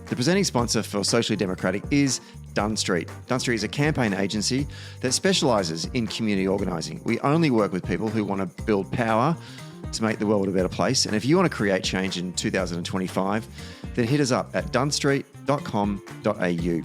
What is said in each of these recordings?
The presenting sponsor for Socially Democratic is Dunn Street. Dunn Street is a campaign agency that specialises in community organising. We only work with people who want to build power to make the world a better place. And if you want to create change in 2025, then hit us up at dunnstreet.com.au.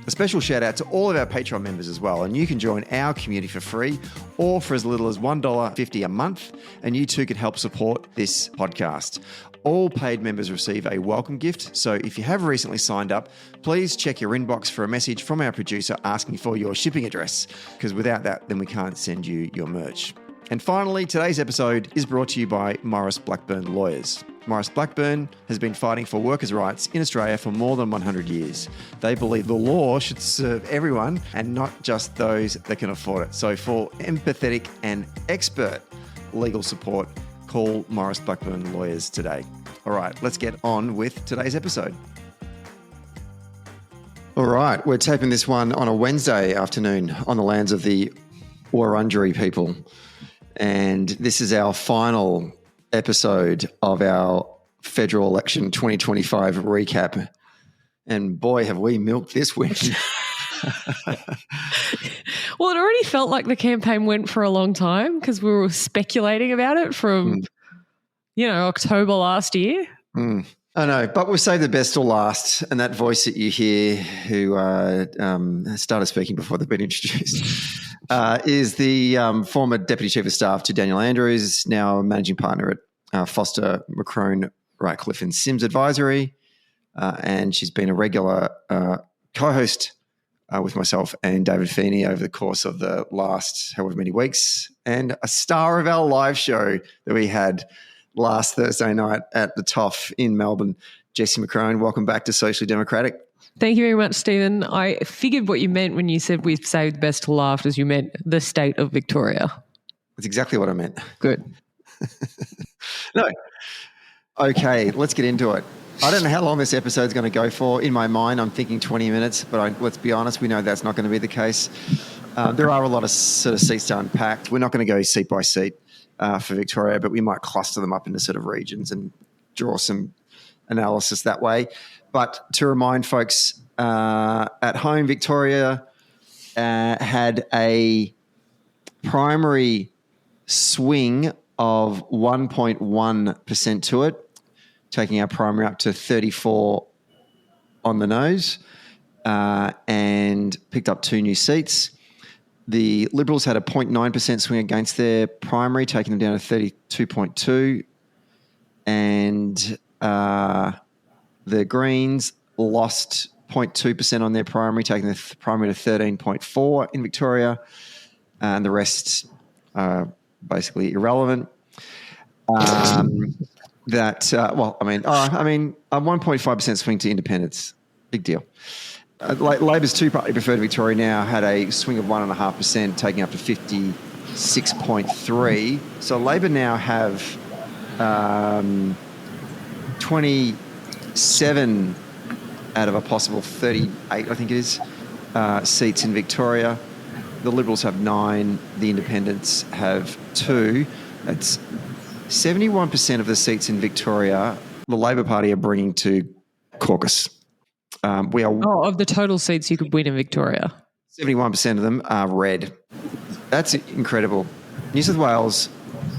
A special shout out to all of our Patreon members as well. And you can join our community for free or for as little as $1.50 a month. And you too can help support this podcast. All paid members receive a welcome gift. So if you have recently signed up, please check your inbox for a message from our producer asking for your shipping address, because without that, then we can't send you your merch. And finally, today's episode is brought to you by Maurice Blackburn Lawyers. Maurice Blackburn has been fighting for workers' rights in Australia for more than 100 years. They believe the law should serve everyone and not just those that can afford it. So for empathetic and expert legal support, call Maurice Blackburn Lawyers today. All right, let's get on with today's episode. All right, we're taping this one on a Wednesday afternoon on the lands of the Wurundjeri people. And this is our final episode of our federal election 2025 recap. And boy, have we milked this win. Well, it already felt like the campaign went for a long time because we were speculating about it from, October last year. I know, but we'll save the best till last. And that voice that you hear who started speaking before they've been introduced is the former Deputy Chief of Staff to Daniel Andrews, now Managing Partner at Foster, McCrone, Ratcliffe and Sims Advisory. And she's been a regular co-host with myself and David Feeney over the course of the last however many weeks, and a star of our live show that we had last Thursday night at the Toff in Melbourne. Jessie McCrone, welcome back to Socially Democratic. Thank you very much, Stephen. I figured what you meant when you said we've saved best to last as you meant the state of Victoria. That's exactly what I meant. Good. No. Okay, let's get into it. I don't know how long this episode's going to go for. In my mind, I'm thinking 20 minutes, but let's be honest, we know that's not going to be the case. There are a lot of sort of seats to unpack. We're not going to go seat by seat for Victoria, but we might cluster them up into sort of regions and draw some analysis that way. But to remind folks, at home, Victoria had a primary swing of 1.1% to it, taking our primary up to 34 on the nose, and picked up 2 new seats. The Liberals had a 0.9% swing against their primary, taking them down to 32.2. And the Greens lost 0.2% on their primary, taking the primary to 13.4 in Victoria. And the rest are basically irrelevant. A 1.5% swing to independents. Big deal. Labor's two-party preferred Victoria now had a swing of 1.5%, taking up to 56.3. So Labor now have 27 out of a possible 38, I think it is, seats in Victoria. The Liberals have 9. The Independents have 2. That's 71% of the seats in Victoria. The Labor Party are bringing to caucus. Of the total seats you could win in Victoria. 71% of them are red. That's incredible. New South Wales,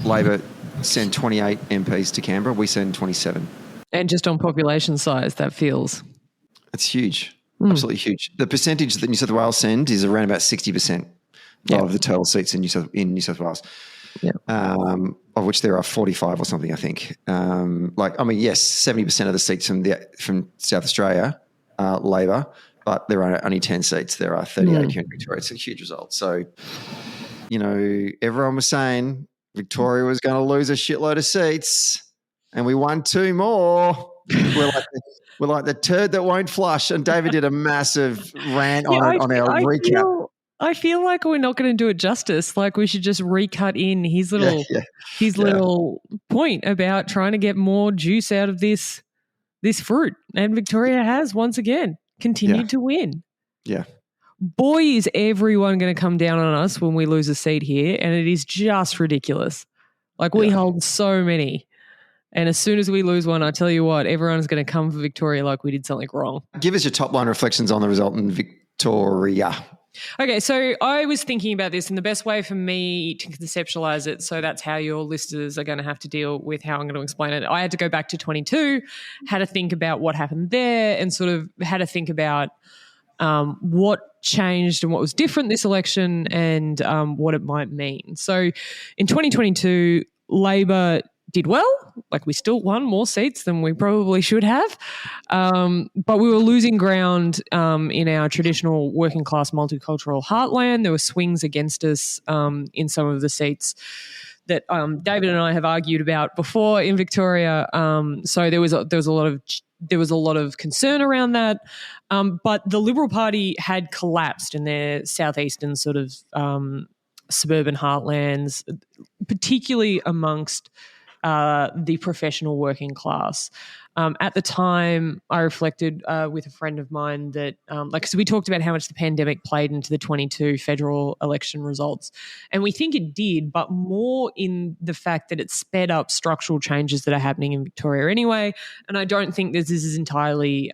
Labor send 28 MPs to Canberra. We send 27. And just on population size, that feels... It's huge. Absolutely huge. The percentage that New South Wales send is around about 60% of the total seats in New South Wales. Yeah. Of which there are 45 or something, I think. Yes, 70% of the seats from South Australia are Labor, but there are only 10 seats. There are 38 here in Victoria. It's a huge result. So, everyone was saying Victoria was going to lose a shitload of seats, and we won 2 more. We're like the turd that won't flush. And David did a massive rant on our recap. I feel like we're not going to do it justice. Like we should just recut in his little point about trying to get more juice out of this fruit. And Victoria has once again continued to win. Yeah. Boy, is everyone going to come down on us when we lose a seat here, and it is just ridiculous. Like we hold so many. And as soon as we lose one, I tell you what, everyone's going to come for Victoria like we did something wrong. Give us your top line reflections on the result in Victoria. Okay, so I was thinking about this, and the best way for me to conceptualize it, so that's how your listeners are going to have to deal with how I'm going to explain it. I had to go back to 22, had to think about what happened there, and sort of had to think about what changed and what was different this election, and what it might mean. So in 2022, Labor did well. Like, we still won more seats than we probably should have. But we were losing ground in our traditional working class multicultural heartland. There were swings against us in some of the seats that David and I have argued about before in Victoria. So there was a lot of concern around that. But the Liberal Party had collapsed in their southeastern sort of suburban heartlands, particularly amongst the professional working class. At the time, I reflected with a friend of mine that, so we talked about how much the pandemic played into the 22 federal election results. And we think it did, but more in the fact that it sped up structural changes that are happening in Victoria anyway. And I don't think this is entirely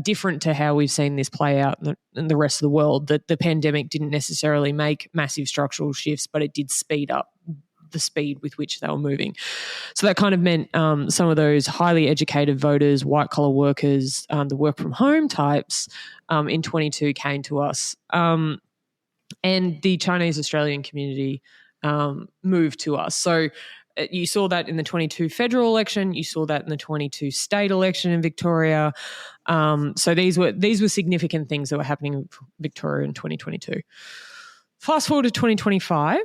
different to how we've seen this play out in the rest of the world, that the pandemic didn't necessarily make massive structural shifts, but it did speed up the speed with which they were moving. So that kind of meant some of those highly educated voters, white-collar workers, the work-from-home types in 22 came to us. And the Chinese Australian community moved to us. So you saw that in the 22 federal election. You saw that in the 22 state election in Victoria. So these were significant things that were happening in Victoria in 2022. Fast forward to 2025.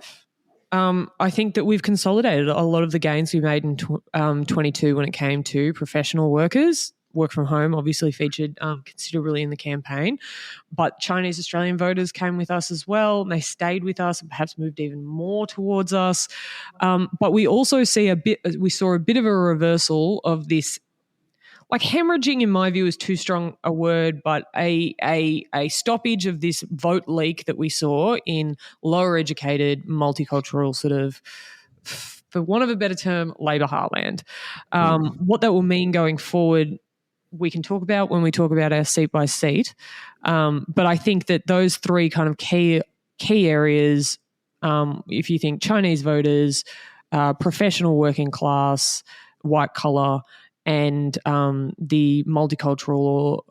I think that we've consolidated a lot of the gains we made in 22 when it came to professional workers. Work from home obviously featured considerably in the campaign, but Chinese Australian voters came with us as well. They stayed with us and perhaps moved even more towards us. But we also saw a bit of a reversal of this. Like, hemorrhaging, in my view, is too strong a word, but a stoppage of this vote leak that we saw in lower educated, multicultural sort of, for want of a better term, Labor heartland. What that will mean going forward, we can talk about when we talk about our seat by seat. But I think that those three kind of key areas, if you think Chinese voters, professional working class, white collar, and the multicultural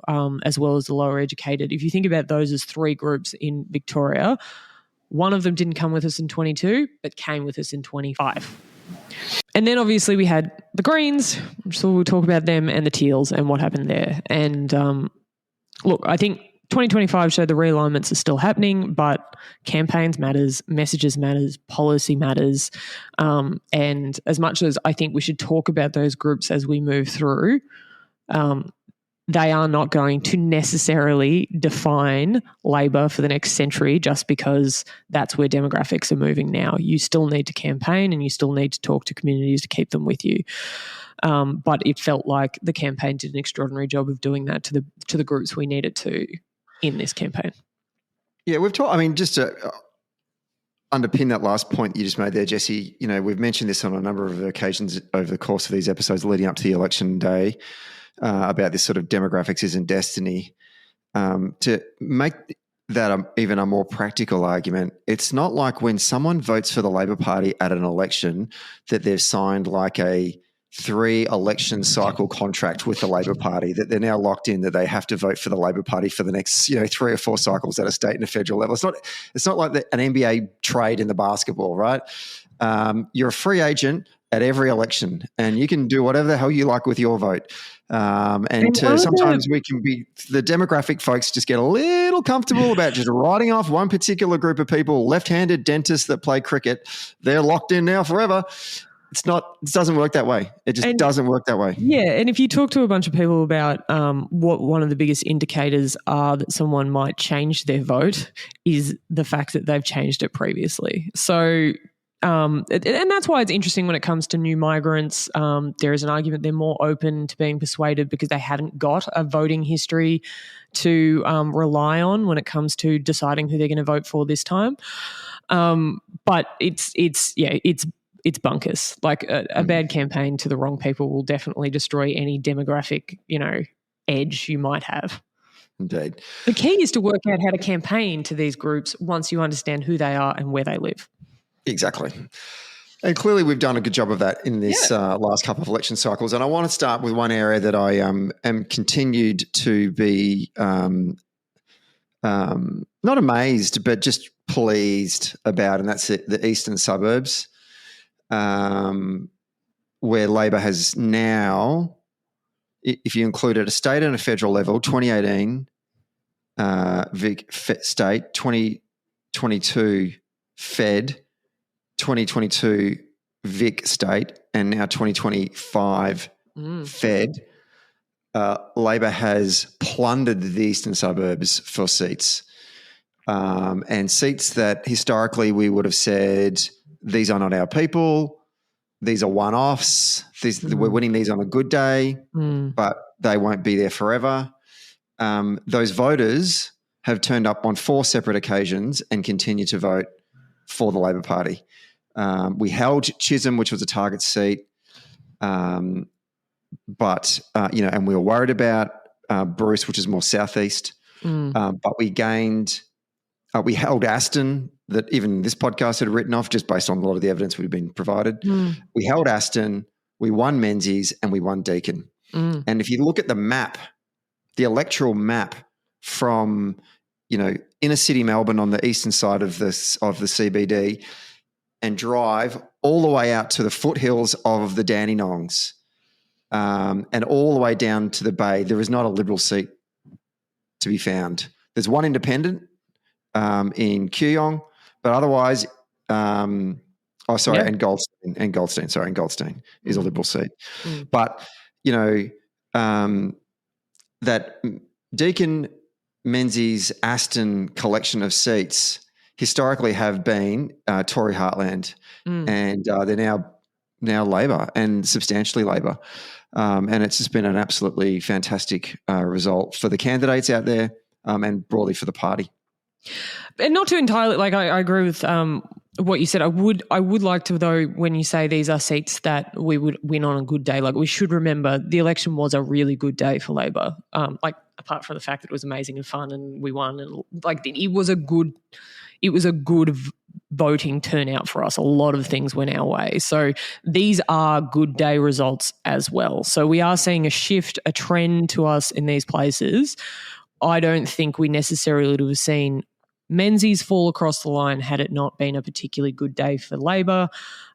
as well as the lower educated. If you think about those as three groups in Victoria, one of them didn't come with us in 22, but came with us in 25. And then obviously we had the Greens, so we'll talk about them, and the Teals and what happened there. And look, I think 2025 showed the realignments are still happening, but campaigns matters, messages matters, policy matters. And as much as I think we should talk about those groups as we move through, they are not going to necessarily define Labor for the next century just because that's where demographics are moving now. You still need to campaign and you still need to talk to communities to keep them with you. But it felt like the campaign did an extraordinary job of doing that to the groups we needed to in this campaign. Yeah, we've talked, I mean, just to underpin that last point you just made there, Jessie, you know, we've mentioned this on a number of occasions over the course of these episodes leading up to the election day about this sort of demographics isn't destiny. To make that even a more practical argument, it's not like when someone votes for the Labor Party at an election that they've signed like a 3 election cycle contract with the Labor Party, that they're now locked in, that they have to vote for the Labor Party for the next, 3 or 4 cycles at a state and a federal level. It's not like an NBA trade in the basketball, right? You're a free agent at every election and you can do whatever the hell you like with your vote. Sometimes we can be, the demographic folks just get a little comfortable about just writing off one particular group of people, left-handed dentists that play cricket. They're locked in now forever. It doesn't work that way. It just doesn't work that way. Yeah, and if you talk to a bunch of people about what one of the biggest indicators are that someone might change their vote is the fact that they've changed it previously. So, and that's why it's interesting when it comes to new migrants. There is an argument they're more open to being persuaded because they haven't got a voting history to rely on when it comes to deciding who they're going to vote for this time. But it's it's bunkers. Like a bad campaign to the wrong people will definitely destroy any demographic, edge you might have. Indeed. The key is to work out how to campaign to these groups once you understand who they are and where they live. Exactly. And clearly we've done a good job of that in this last couple of election cycles. And I want to start with one area that I am continued to be not amazed, but just pleased about, and that's the eastern suburbs, where Labor has now, if you include at a state and a federal level, 2018 Vic state, 2022 Fed, 2022 Vic state, and now 2025 Fed, Labor has plundered the eastern suburbs for seats, and seats that historically we would have said, these are not our people, these are one-offs, we're winning these on a good day, but they won't be there forever. Those voters have turned up on 4 separate occasions and continue to vote for the Labor Party. We held Chisholm, which was a target seat, but and we were worried about Bruce, which is more southeast. But we held Aston, that even this podcast had written off just based on a lot of the evidence we've been provided. We held Aston, we won Menzies, and we won Deakin. And if you look at the map, the electoral map from inner city Melbourne on the eastern side of the CBD, and drive all the way out to the foothills of the Dandenongs, and all the way down to the Bay, there is not a Liberal seat to be found. There's one independent in Kooyong, but otherwise, and Goldstein. Sorry, and Goldstein is a Liberal seat. But that Deakin, Menzies, Aston collection of seats historically have been Tory heartland, and they're now Labor, and substantially Labor. And it's just been an absolutely fantastic result for the candidates out there, and broadly for the party. And not to entirely, I agree with what you said. I would like to, though, when you say these are seats that we would win on a good day, we should remember the election was a really good day for Labor. Apart from the fact that it was amazing and fun and we won, and it was a good voting turnout for us. A lot of things went our way. So these are good day results as well. So we are seeing a shift, a trend to us in these places. I don't think we necessarily would have seen Menzies fall across the line had it not been a particularly good day for Labor.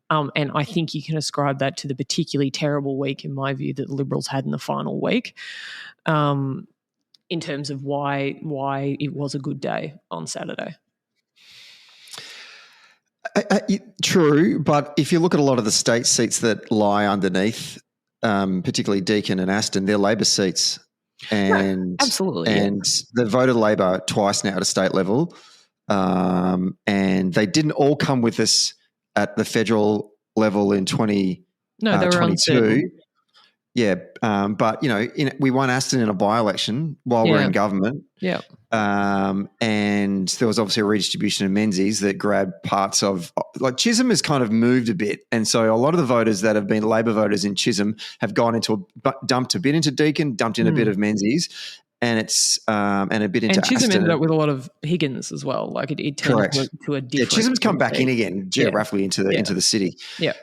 And I think you can ascribe that to the particularly terrible week, in my view, that the Liberals had in the final week, in terms of why it was a good day on Saturday. True, but if you look at a lot of the state seats that lie underneath, particularly Deakin and Aston, they're Labor seats. And absolutely, and they voted Labor twice now at a state level, and they didn't all come with us at the federal level in 2022. Yeah, but we won Aston in a by-election while we're in government. Yeah, and there was obviously a redistribution of Menzies that grabbed parts of Chisholm has kind of moved a bit, and so a lot of the voters that have been Labor voters in Chisholm have gone dumped a bit into Deakin, dumped in a bit of Menzies, and it's and a bit into and Chisholm Aston. ended up with a lot of Higgins as well. It turned to a different. Yeah, Chisholm's come back in again geographically into the city. Yeah.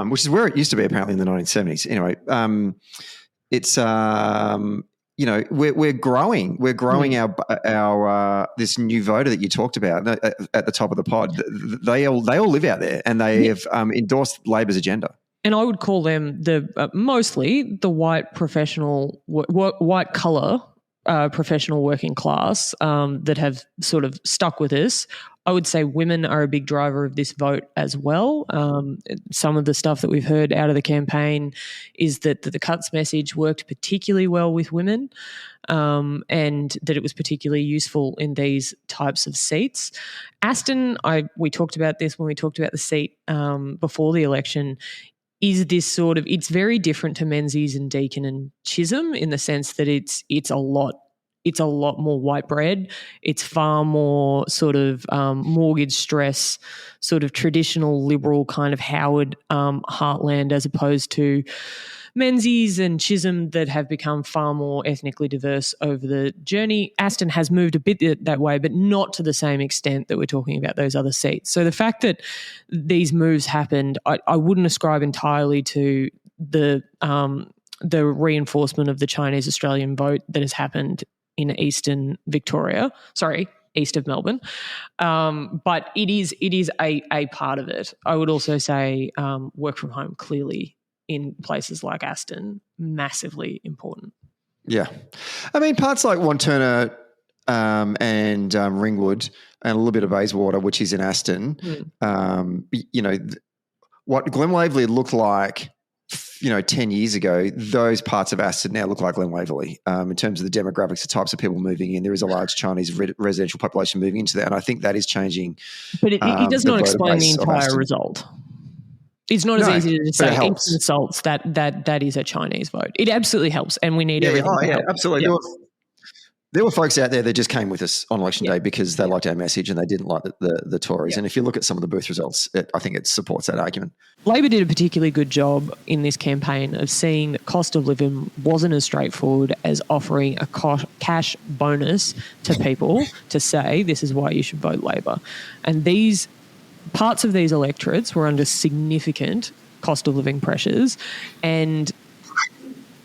Which is where it used to be apparently in the 1970s. Anyway, it's we're growing. We're growing our this new voter that you talked about at the top of the pod. They all live out there, and they have endorsed Labor's agenda. And I would call them mostly the white professional, white collar professional working class that have sort of stuck with us. I would say women are a big driver of this vote as well. Some of the stuff that we've heard out of the campaign is that the Cuts message worked particularly well with women, and that it was particularly useful in these types of seats. Aston, we talked about this when we talked about the seat before the election, is this it's very different to Menzies and Deakin and Chisholm in the sense that it's a lot it's a lot more white bread. It's far more sort of mortgage stress, sort of traditional liberal kind of Howard heartland, as opposed to Menzies and Chisholm that have become far more ethnically diverse over the journey. Aston has moved a bit that way, but not to the same extent that we're talking about those other seats. So the fact that these moves happened, I wouldn't ascribe entirely to the reinforcement of the Chinese Australian vote that has happened in eastern Victoria. Sorry, east of Melbourne. But it is a part of it. I would also say work from home clearly in places like Aston, massively important. Yeah. I mean, parts like Wanturna and Ringwood and a little bit of Bayswater, which is in Aston, what Glen Waverley looked like 10 years ago, those parts of Aston now look like Glen Waverley in terms of the demographics, the types of people moving in. There is a large Chinese residential population moving into that, and I think that is changing. But it does not explain the entire result. It's not as easy to say Eastern Salts that is a Chinese vote. It absolutely helps, and we need everything. Oh, yeah, absolutely. Yeah. There were folks out there that just came with us on election day because they liked our message and they didn't like the Tories. And if you look at some of the booth results, I think it supports that argument. Labor did a particularly good job in this campaign of seeing that cost of living wasn't as straightforward as offering a cash bonus to people to say this is why you should vote Labor. And these parts of these electorates were under significant cost of living pressures, and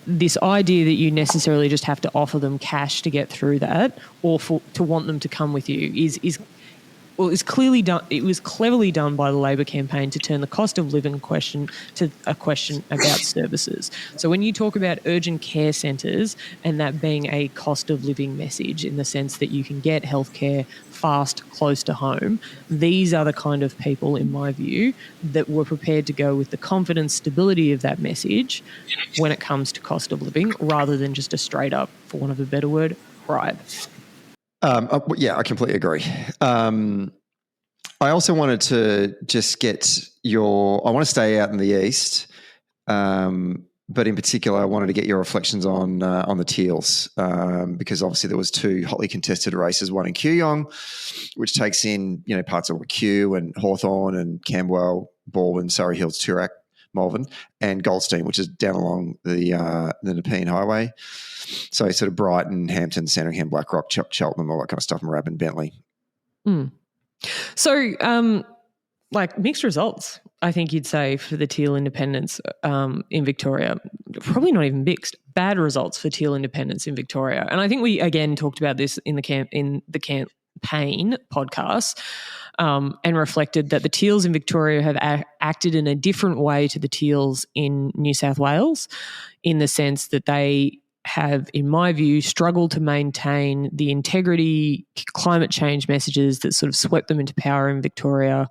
this idea that you necessarily just have to offer them cash to get through that, or to want them to come with you is clearly done. It was cleverly done by the Labor campaign to turn the cost of living question to a question about services. So when you talk about urgent care centres and that being a cost of living message in the sense that you can get healthcare fast, close to home, these are the kind of people, in my view, that were prepared to go with the confidence, stability of that message when it comes to cost of living, rather than just a straight up, for want of a better word, bribe. I completely agree. I also wanted to just get I want to stay out in the east, but in particular, I wanted to get your reflections on the Teals, because obviously there was two hotly contested races, one in Kooyong, which takes in parts of Kew and Hawthorn and Camberwell, Baldwin, Surrey Hills, Toorak, Malvern, and Goldstein, which is down along the Nepean Highway. So sort of Brighton, Hampton, Sandringham, Blackrock, Cheltenham, all that kind of stuff, Moorabbin, Bentley. So, mixed results, I think you'd say, for the Teal independents in Victoria. Probably not even mixed. Bad results for Teal independents in Victoria. And I think we, again, talked about this in the campaign podcast and reflected that the Teals in Victoria have acted in a different way to the Teals in New South Wales, in the sense that they have, in my view, struggled to maintain the integrity climate change messages that sort of swept them into power in Victoria.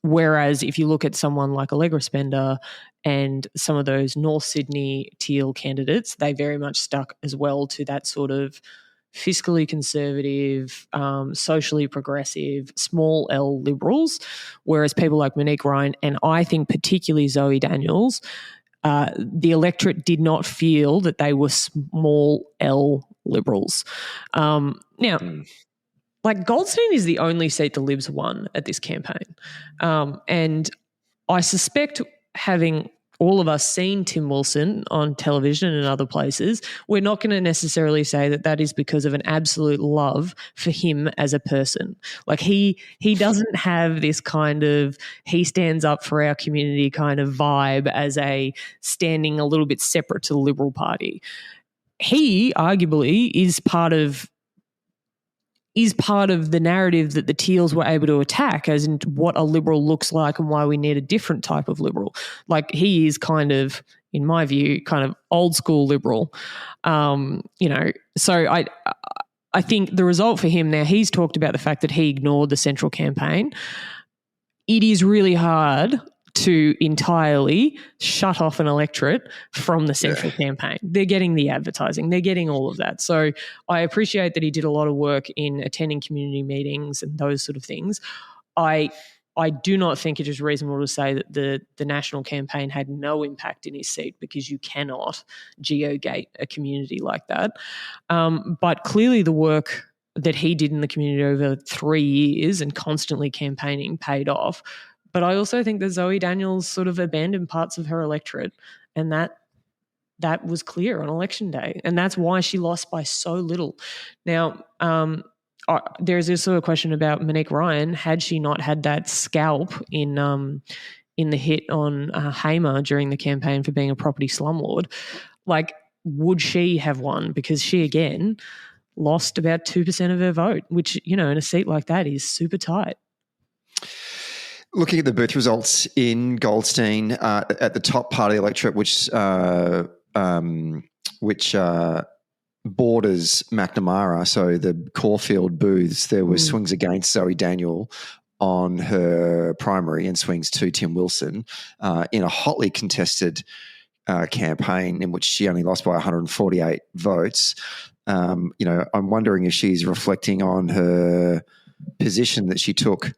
Whereas if you look at someone like Allegra Spender and some of those North Sydney Teal candidates, they very much stuck as well to that sort of fiscally conservative, socially progressive, small L liberals, whereas people like Monique Ryan and I think particularly Zoe Daniels, the electorate did not feel that they were small L liberals. Goldstein is the only seat the Libs won at this campaign. And I suspect, having all of us seen Tim Wilson on television and other places, we're not going to necessarily say that that is because of an absolute love for him as a person. Like he doesn't have this kind of he stands up for our community kind of vibe as a standing a little bit separate to the Liberal Party. He arguably is part of the narrative that the Teals were able to attack, as in what a Liberal looks like and why we need a different type of Liberal. Like, he is kind of, in my view, kind of old school Liberal. So I think the result for him now, he's talked about the fact that he ignored the central campaign. It is really hard to entirely shut off an electorate from the central campaign. They're getting the advertising. They're getting all of that. So I appreciate that he did a lot of work in attending community meetings and those sort of things. I I do not think it is reasonable to say that the national campaign had no impact in his seat, because you cannot geogate a community like that. But clearly the work that he did in the community over 3 years and constantly campaigning paid off. But I also think that Zoe Daniels sort of abandoned parts of her electorate, and that was clear on election day, and that's why she lost by so little. Now, there's this sort of question about Monique Ryan. Had she not had that scalp in the hit on Hamer during the campaign for being a property slumlord, like, would she have won? Because she, again, lost about 2% of her vote, which, in a seat like that is super tight. Looking at the booth results in Goldstein, at the top part of the electorate, which borders Macnamara, so the Caulfield booths, there were swings against Zoe Daniel on her primary and swings to Tim Wilson in a hotly contested campaign in which she only lost by 148 votes. I'm wondering if she's reflecting on her position that she took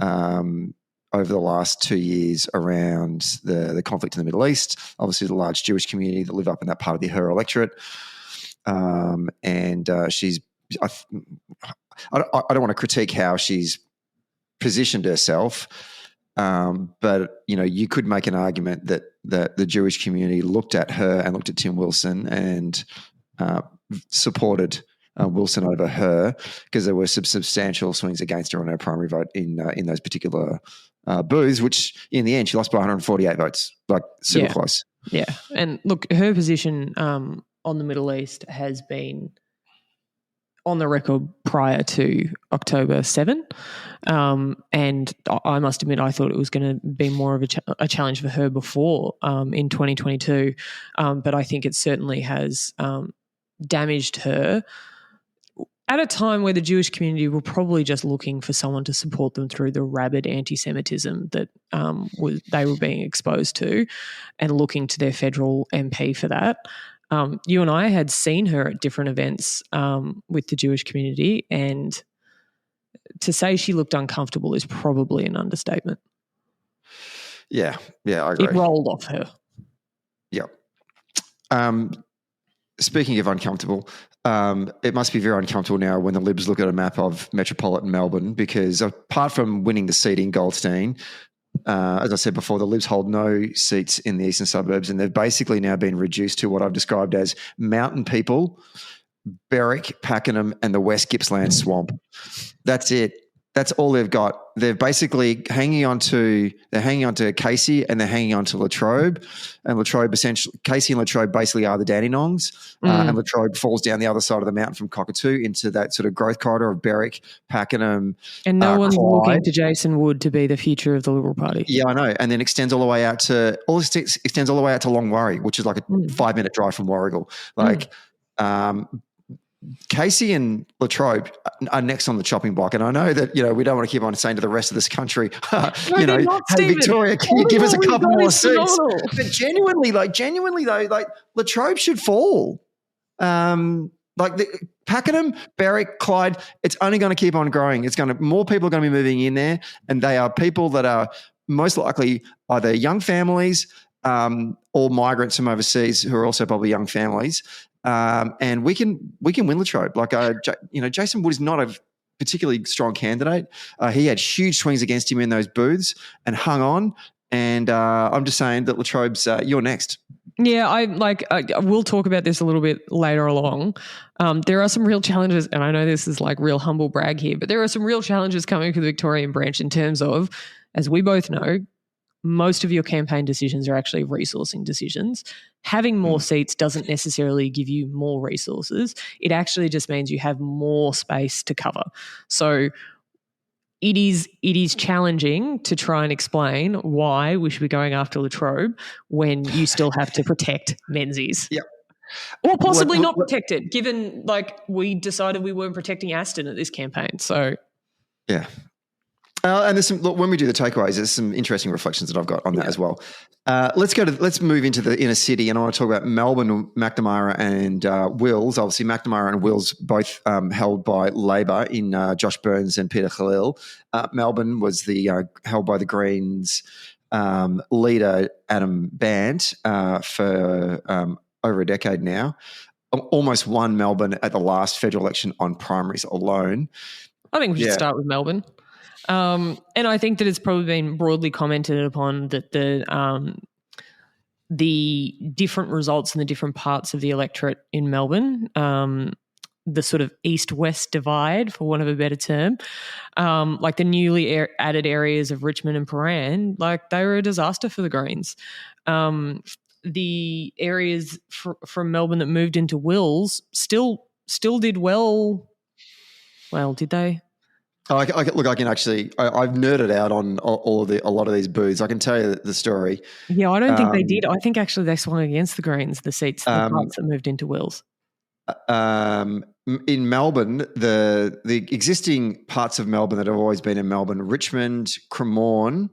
over the last 2 years around the conflict in the Middle East, obviously the large Jewish community that live up in that part of her electorate. She's I don't want to critique how she's positioned herself, but you could make an argument that the Jewish community looked at her and looked at Tim Wilson and supported Wilson over her, because there were some substantial swings against her on her primary vote in those particular booths, which in the end she lost by 148 votes, like super close. Yeah, and look, her position on the Middle East has been on the record prior to October 7. And I must admit, I thought it was going to be more of a challenge for her before in 2022. But I think it certainly has damaged her at a time where the Jewish community were probably just looking for someone to support them through the rabid anti-Semitism that they were being exposed to, and looking to their federal MP for that. You and I had seen her at different events with the Jewish community, and to say she looked uncomfortable is probably an understatement. Yeah, I agree. It rolled off her. Yeah. Speaking of uncomfortable, it must be very uncomfortable now when the Libs look at a map of metropolitan Melbourne, because apart from winning the seat in Goldstein, as I said before, the Libs hold no seats in the eastern suburbs, and they've basically now been reduced to what I've described as mountain people, Berwick, Pakenham, and the West Gippsland swamp. That's it. That's all they've got. They're basically hanging on to Casey, and they're hanging on to Latrobe. And Latrobe essentially, Casey and Latrobe basically are the Dandenongs. And Latrobe falls down the other side of the mountain from Cockatoo into that sort of growth corridor of Berwick, Pakenham. And no one's looking to Jason Wood to be the future of the Liberal Party. Yeah, I know. And then extends all the way out to Longwarry, which is like a 5-minute drive from Warrigal. Casey and Latrobe are next on the chopping block, and I know that we don't want to keep on saying to the rest of this country, hey Victoria, can you give us a couple more seats? But genuinely though, Latrobe should fall. Pakenham, Berwick, Clyde, it's only going to keep on growing. More people are going to be moving in there, and they are people that are most likely either young families or migrants from overseas who are also probably young families. And we can win Latrobe. Jason Wood is not a particularly strong candidate. He had huge swings against him in those booths and hung on. And I'm just saying that Latrobe's you're next. Yeah, we'll talk about this a little bit later along. There are some real challenges, and I know this is like real humble brag here, but there are some real challenges coming for the Victorian branch in terms of, as we both know, most of your campaign decisions are actually resourcing decisions. Having more seats doesn't necessarily give you more resources. It actually just means you have more space to cover. So it is challenging to try and explain why we should be going after Latrobe when you still have to protect Menzies. Yeah. Or possibly not protect it, given we decided we weren't protecting Aston at this campaign. So yeah. And there's some. Look, when we do the takeaways, there's some interesting reflections that I've got on that as well. Let's move into the inner city, and I want to talk about Melbourne, Macnamara, and Wills. Obviously, Macnamara and Wills both held by Labor in Josh Burns and Peter Khalil. Melbourne was the held by the Greens leader Adam Bandt for over a decade now. Almost won Melbourne at the last federal election on primaries alone. I think we should start with Melbourne. And I think that it's probably been broadly commented upon that the different results in the different parts of the electorate in Melbourne, the sort of east-west divide, for want of a better term, like the newly added areas of Richmond and Prahran, like they were a disaster for the Greens. The areas from Melbourne that moved into Wills still did well. Well, did they? I can actually. I've nerded out on a lot of these booths. I can tell you the story. Yeah, I don't think they did. I think actually they swung against the Greens, the seats, the parts that moved into Wills. In Melbourne, the existing parts of Melbourne that have always been in Melbourne, Richmond, Cremorne,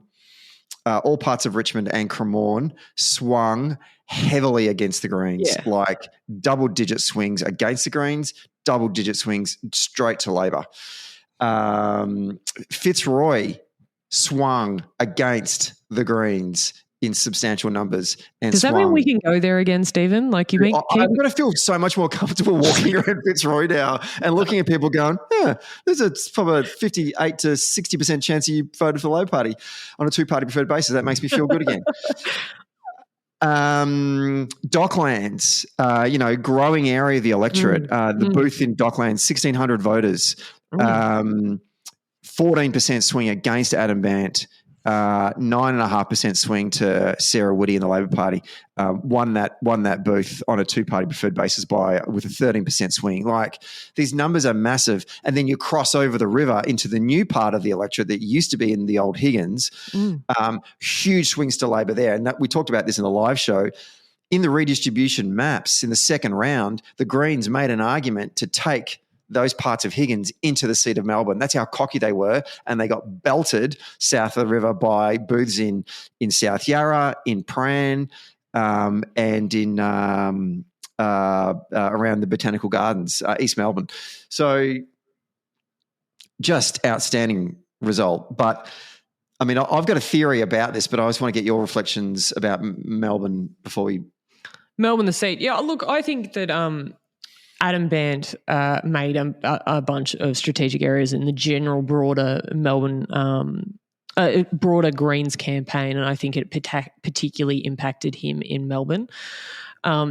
all parts of Richmond and Cremorne swung heavily against the Greens, like double-digit swings against the Greens, double-digit swings straight to Labor. Fitzroy swung against the Greens in substantial numbers. And does that mean we can go there again, Stephen? Like I'm going to feel so much more comfortable walking around Fitzroy now and looking at people going, there's probably a 58 to 60% chance you voted for the Labor Party on a two-party preferred basis. That makes me feel good again. Docklands, growing area of the electorate. The booth in Docklands, 1,600 voters. 14% swing against Adam Bandt, 9.5% swing to Sarah Woody in the Labor Party. Won that booth on a two-party preferred basis with a 13% swing. Like, these numbers are massive. And then you cross over the river into the new part of the electorate that used to be in the old Higgins. Huge swings to Labor there. And we talked about this in the live show. In the redistribution maps in the second round, the Greens made an argument to take those parts of Higgins into the seat of Melbourne. That's how cocky they were, and they got belted south of the river by booths in South Yarra, in Prahran, and in around the Botanical Gardens, East Melbourne. So just outstanding result. But, I mean, I've got a theory about this, but I just want to get your reflections about Melbourne before we... Melbourne, the seat. Yeah, look, I think that... Adam Bandt made a bunch of strategic areas in the general broader Melbourne, broader Greens campaign, and I think it particularly impacted him in Melbourne.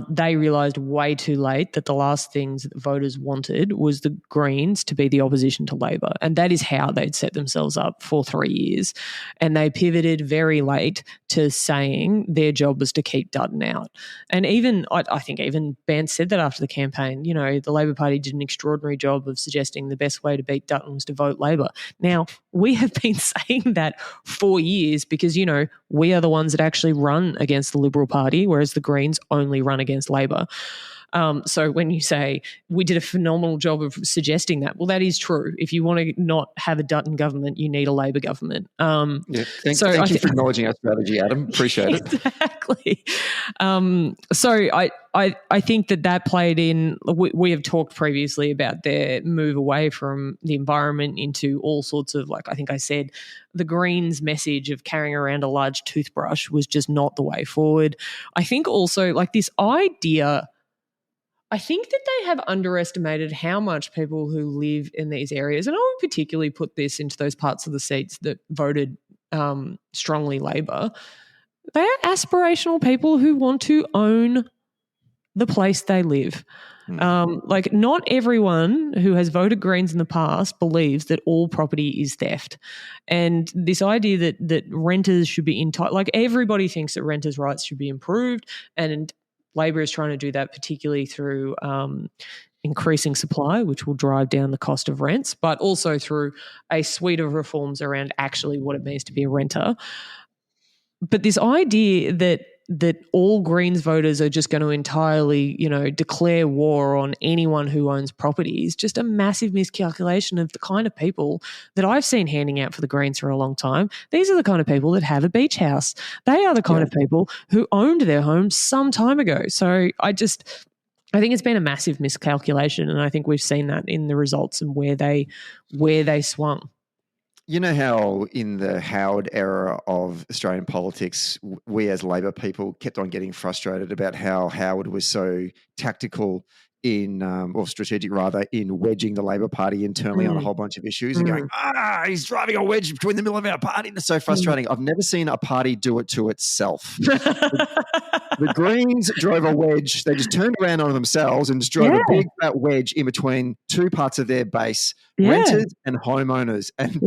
They realised way too late that the last things that voters wanted was the Greens to be the opposition to Labor, and that is how they'd set themselves up for 3 years. And they pivoted very late to saying their job was to keep Dunn out. And even I think even Bandt said that after the campaign. You know, the Labor Party did an extraordinary job of suggesting the best way to beat Dutton was to vote Labor. Now, we have been saying that for years because, you know, we are the ones that actually run against the Liberal Party, whereas the Greens only run against Labor. So when you say we did a phenomenal job of suggesting that, well, that is true. If you want to not have a Dutton government, you need a Labor government. Thank you for acknowledging our strategy, Adam. Appreciate it. Exactly. So I think that played in. We have talked previously about their move away from the environment into all sorts of, like I think I said, the Greens message of carrying around a large toothbrush was just not the way forward. I think also like this idea, I think that they have underestimated how much people who live in these areas, and I would particularly put this into those parts of the seats that voted strongly Labor, they are aspirational people who want to own the place they live. Like not everyone who has voted Greens in the past believes that all property is theft. And this idea that renters should be entitled, like everybody thinks that renters' rights should be improved, and Labor is trying to do that particularly through increasing supply, which will drive down the cost of rents, but also through a suite of reforms around actually what it means to be a renter. But this idea that all Greens voters are just going to entirely, declare war on anyone who owns property is just a massive miscalculation of the kind of people that I've seen handing out for the Greens for a long time. These are the kind of people that have a beach house. They are the kind of people who owned their homes some time ago. So I think it's been a massive miscalculation, and I think we've seen that in the results and where they swung. You know how in the Howard era of Australian politics, we as Labor people kept on getting frustrated about how Howard was so tactical or strategic rather, in wedging the Labor Party internally on a whole bunch of issues and going, he's driving a wedge between the middle of our party. And it's so frustrating. I've never seen a party do it to itself. The Greens drove a wedge. They just turned around on themselves and just drove a big fat wedge in between two parts of their base, renters and homeowners, and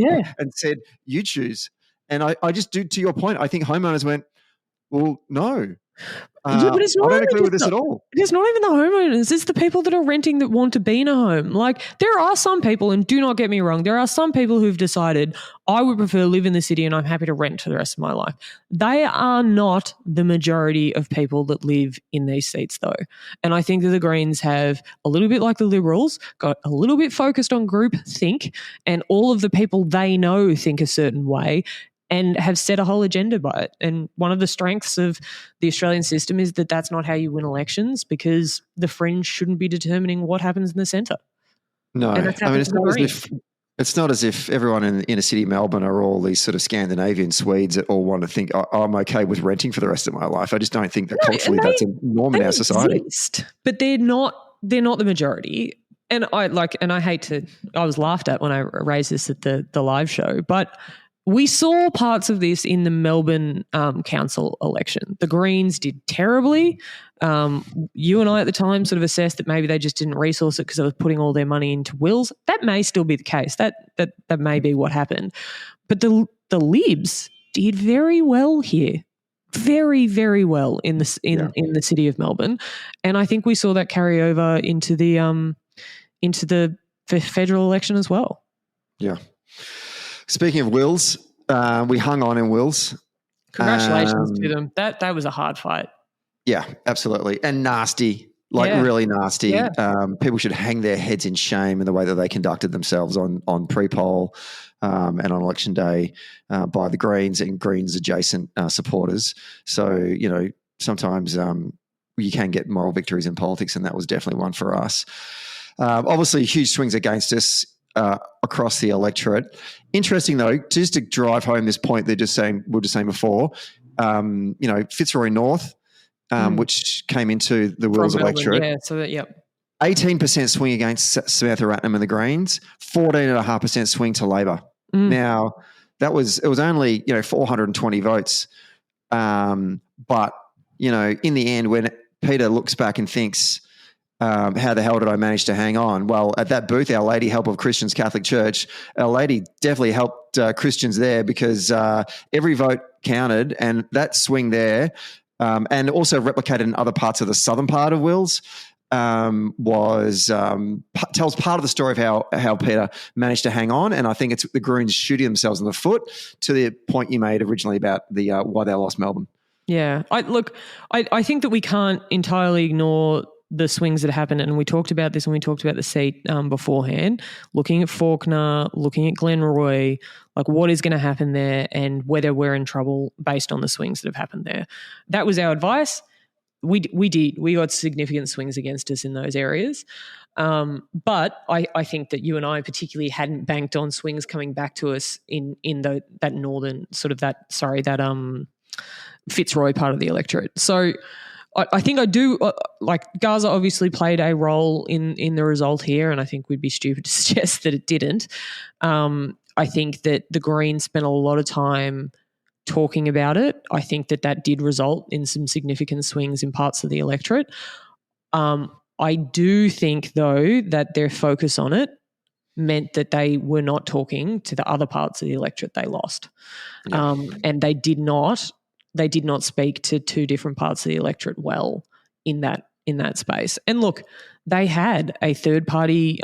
said, you choose. And I just do, to your point, I think homeowners went, well, no. But it's not I don't agree with this at all. It's not even the homeowners. It's the people that are renting that want to be in a home. Like, there are some people, and do not get me wrong, there are some people who've decided, I would prefer to live in the city and I'm happy to rent for the rest of my life. They are not the majority of people that live in these seats, though. And I think that the Greens have, a little bit like the Liberals, got a little bit focused on group think, and all of the people they know think a certain way, and have set a whole agenda by it. And one of the strengths of the Australian system is that that's not how you win elections, because the fringe shouldn't be determining what happens in the centre. No, I mean, it's not as if everyone in the inner city of Melbourne are all these sort of Scandinavian Swedes that all want to think, I'm okay with renting for the rest of my life. I just don't think that culturally that's a norm in our society. But they're not the majority. And I was laughed at when I raised this at the live show, but we saw parts of this in the Melbourne council election. The Greens did terribly. You and I at the time sort of assessed that maybe they just didn't resource it because they were putting all their money into wills. That may still be the case. That may be what happened. But the Libs did very well here. Very, very well in the city of Melbourne. And I think we saw that carry over into the federal election as well. Yeah. Speaking of wills, we hung on in wills. Congratulations to them. That was a hard fight. Yeah, absolutely. And nasty, really nasty. Yeah. People should hang their heads in shame in the way that they conducted themselves on pre-poll and on election day by the Greens and Greens adjacent supporters. So, sometimes you can get moral victories in politics, and that was definitely one for us. Obviously, huge swings against us across the electorate. Interesting though, just to drive home this point we were just saying before, Fitzroy North, which came into the Wills electorate. Yeah, so that, yep. 18% swing against Samantha Ratnam and the Greens, 14.5% swing to Labor. Now, it was only 420 votes, but in the end, when Peter looks back and thinks, how the hell did I manage to hang on? Well, at that booth, Our Lady Help of Christians Catholic Church, Our Lady definitely helped Christians there, because every vote counted, and that swing there, and also replicated in other parts of the southern part of Wills, tells part of the story of how Peter managed to hang on. And I think it's the Greens shooting themselves in the foot, to the point you made originally about the why they lost Melbourne. Yeah, I think that we can't entirely ignore the swings that happened, and we talked about this when we talked about the seat beforehand, looking at Faulkner, looking at Glenroy, like what is going to happen there and whether we're in trouble based on the swings that have happened there. That was our advice. We got significant swings against us in those areas. But I think that you and I particularly hadn't banked on swings coming back to us in that northern sort of that Fitzroy part of the electorate. So I think I do Gaza obviously played a role in the result here, and I think we'd be stupid to suggest that it didn't. I think that the Greens spent a lot of time talking about it. I think that did result in some significant swings in parts of the electorate. I do think, though, that their focus on it meant that they were not talking to the other parts of the electorate they lost. Yeah. And they did not speak to two different parts of the electorate well in that in that space. And look, they had a third-party,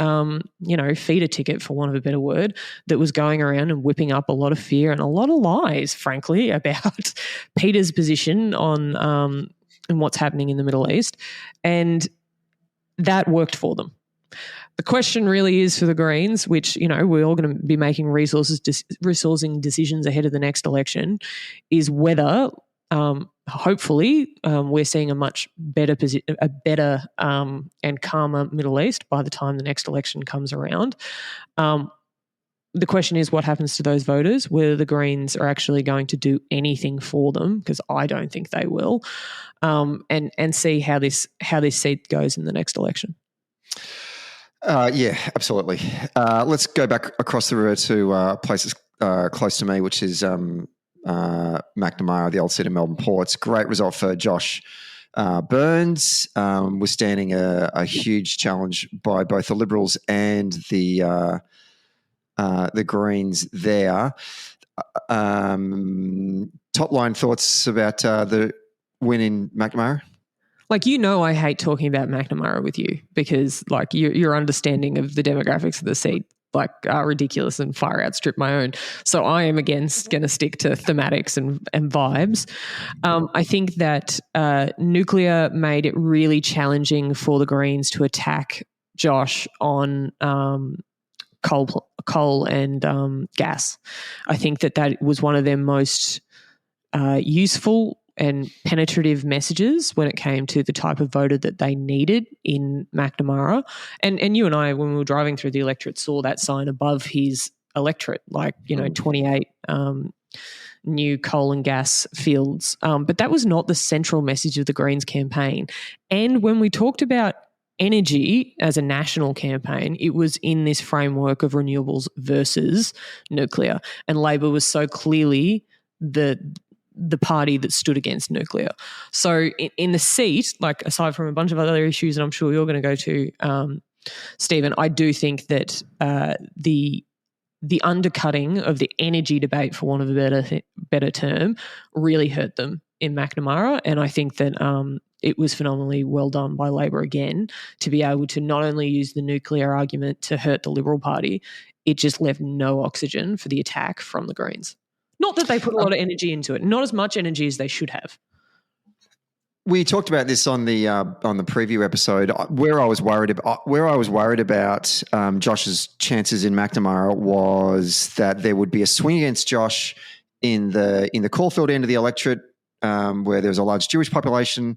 feeder ticket, for want of a better word, that was going around and whipping up a lot of fear and a lot of lies, frankly, about Peter's position on and what's happening in the Middle East. And that worked for them. The question really is for the Greens, which, we're all going to be making resourcing decisions ahead of the next election, is whether, hopefully, we're seeing a much better and calmer Middle East by the time the next election comes around. The question is what happens to those voters, whether the Greens are actually going to do anything for them, because I don't think they will, and see how this seat goes in the next election. Yeah, absolutely. Let's go back across the river to places close to me, which is Macnamara, the old seat of Melbourne Ports. Great result for Josh Burns, withstanding a huge challenge by both the Liberals and the Greens there. Top line thoughts about the win in Macnamara? I hate talking about Macnamara with you because, your understanding of the demographics of the seat, are ridiculous and far outstrip my own. So I am, again, going to stick to thematics and vibes. I think that nuclear made it really challenging for the Greens to attack Josh on coal and gas. I think that was one of their most useful and penetrative messages when it came to the type of voter that they needed in Macnamara. And you and I, when we were driving through the electorate, saw that sign above his electorate, 28 new coal and gas fields. But that was not the central message of the Greens campaign. And when we talked about energy as a national campaign, it was in this framework of renewables versus nuclear. And Labor was so clearly the party that stood against nuclear. So in the seat, aside from a bunch of other issues, and I'm sure you're going to go to, Stephen, I do think that the undercutting of the energy debate, for want of a better term, really hurt them in Macnamara. And I think that it was phenomenally well done by Labor again to be able to not only use the nuclear argument to hurt the Liberal Party, it just left no oxygen for the attack from the Greens. Not that they put a lot of energy into it, not as much energy as they should have. We talked about this on the preview episode. Where I was worried about Josh's chances in Macnamara was that there would be a swing against Josh in the Caulfield end of the electorate, where there was a large Jewish population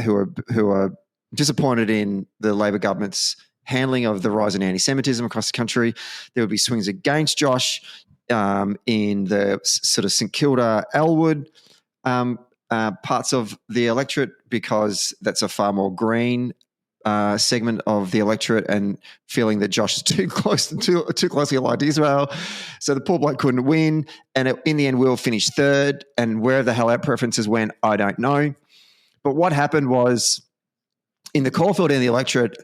who are disappointed in the Labor government's handling of the rise in anti-Semitism across the country. There would be swings against Josh in the sort of St Kilda, Elwood parts of the electorate, because that's a far more green segment of the electorate, and feeling that Josh is too closely allied to Israel. So the poor bloke couldn't win, and in the end Will finished third, and where the hell our preferences went, I don't know. But what happened was, in the Caulfield end of the electorate,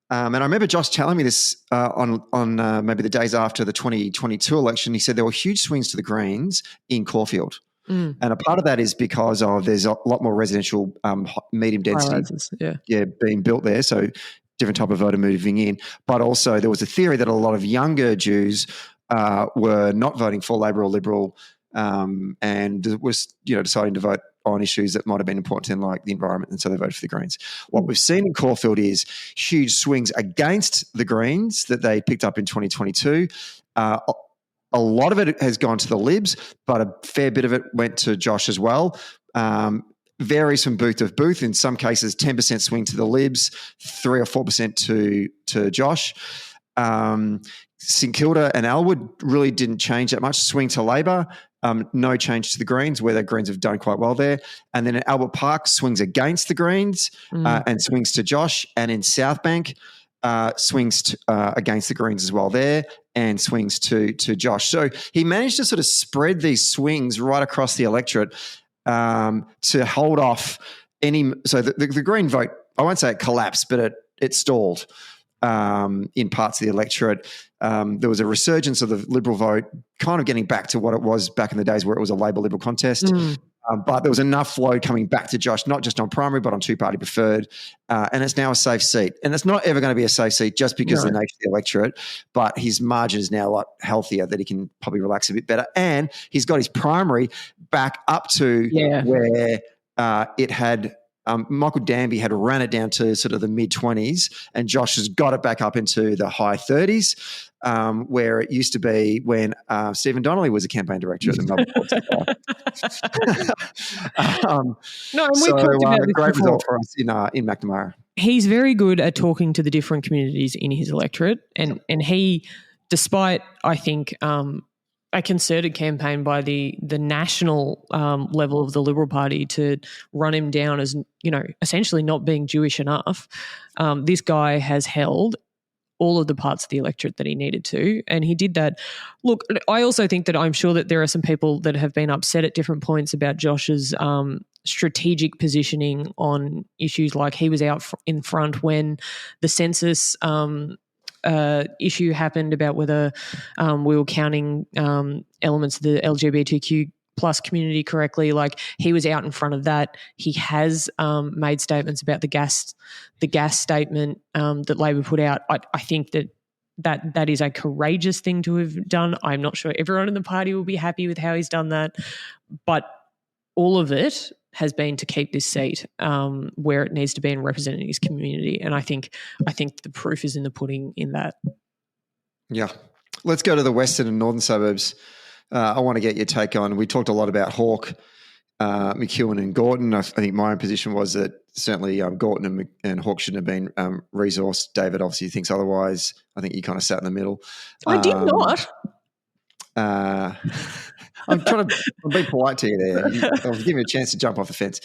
and I remember Josh telling me this on maybe the days after the 2022 election. He said there were huge swings to the Greens in Caulfield. And a part of that is because there's a lot more residential medium density being built there, so different type of voter moving in. But also there was a theory that a lot of younger Jews were not voting for Labor or Liberal and was deciding to vote on issues that might have been important to them, like the environment, and so they voted for the Greens. What we've seen in Caulfield is huge swings against the Greens that they picked up in 2022. A lot of it has gone to the Libs, but a fair bit of it went to Josh as well. Varies from booth to booth. In some cases, 10% swing to the Libs, 3 or 4% to Josh. St Kilda and Elwood really didn't change that much. Swing to Labor, no change to the Greens, where the Greens have done quite well there. And then in Albert Park, swings against the Greens and swings to Josh. And in South Bank, swings against the Greens as well there, and swings to Josh. So he managed to sort of spread these swings right across the electorate to hold off any. So the Green vote, I won't say it collapsed, but it stalled in parts of the electorate. There was a resurgence of the Liberal vote, kind of getting back to what it was back in the days where it was a Labor-Liberal contest. But there was enough flow coming back to Josh, not just on primary, but on two-party preferred. And it's now a safe seat. And it's not ever going to be a safe seat just because of the nature of the electorate, but his margin is now a lot healthier, that he can probably relax a bit better. And he's got his primary back up to where it had Michael Danby had ran it down to sort of the mid-20s, and Josh has got it back up into the high 30s, where it used to be when Stephen Donnelly was a campaign director at the Melbourne and we talked about this great before. result for us in Macnamara. He's very good at talking to the different communities in his electorate, and he, despite, I think, a concerted campaign by the national level of the Liberal Party to run him down as, essentially not being Jewish enough, this guy has held all of the parts of the electorate that he needed to, and he did that. Look, I also think that I'm sure that there are some people that have been upset at different points about Josh's strategic positioning on issues, like he was out in front when the census issue happened about whether we were counting elements of the LGBTQ plus community correctly. Like, he was out in front of that. He has made statements about the gas statement that Labor put out. I think that is a courageous thing to have done. I'm not sure everyone in the party will be happy with how he's done that, but all of it has been to keep this seat where it needs to be and representing his community. And I think the proof is in the pudding in that. Yeah. Let's go to the western and northern suburbs. I want to get your take on, we talked a lot about Hawke, McEwen and Gorton. I think my own position was that certainly Gorton and Hawke shouldn't have been resourced. David obviously thinks otherwise. I think you kind of sat in the middle. I did not. I'm being polite to you there. I was giving you a chance to jump off the fence.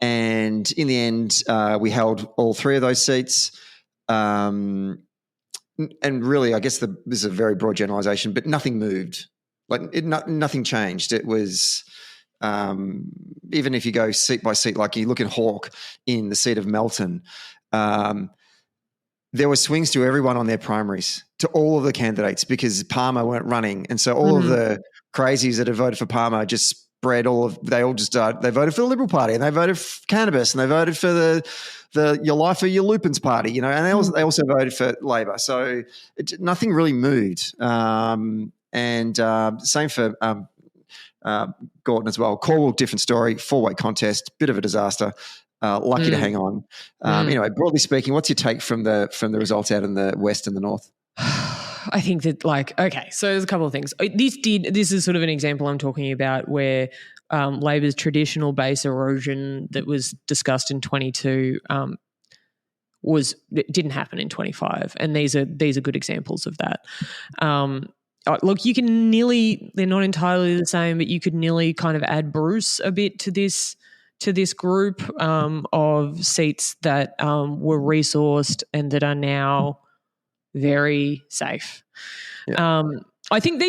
And in the end, we held all three of those seats. And really, I guess this is a very broad generalisation, but nothing moved. Nothing changed. It was even if you go seat by seat, like you look at Hawke in the seat of Melton, there were swings to everyone on their primaries, to all of the candidates, because Palmer weren't running. And so all of the crazies that have voted for Palmer just spread they voted for the Liberal Party, and they voted for cannabis, and they voted for the Your Life or Your Lupins Party, and they also voted for Labor. So nothing really moved. Same for Gorton as well. Calwell, different story, 4-way contest, bit of a disaster. Lucky to hang on. Anyway, broadly speaking, what's your take from the results out in the west and the north? I think that, so there's a couple of things. This is sort of an example I'm talking about where Labor's traditional base erosion that was discussed in 22 didn't happen in 25, and these are good examples of that. Look, you can they're not entirely the same, but you could nearly kind of add Bruce a bit to this group of seats that were resourced and that are now very safe. Yeah. I think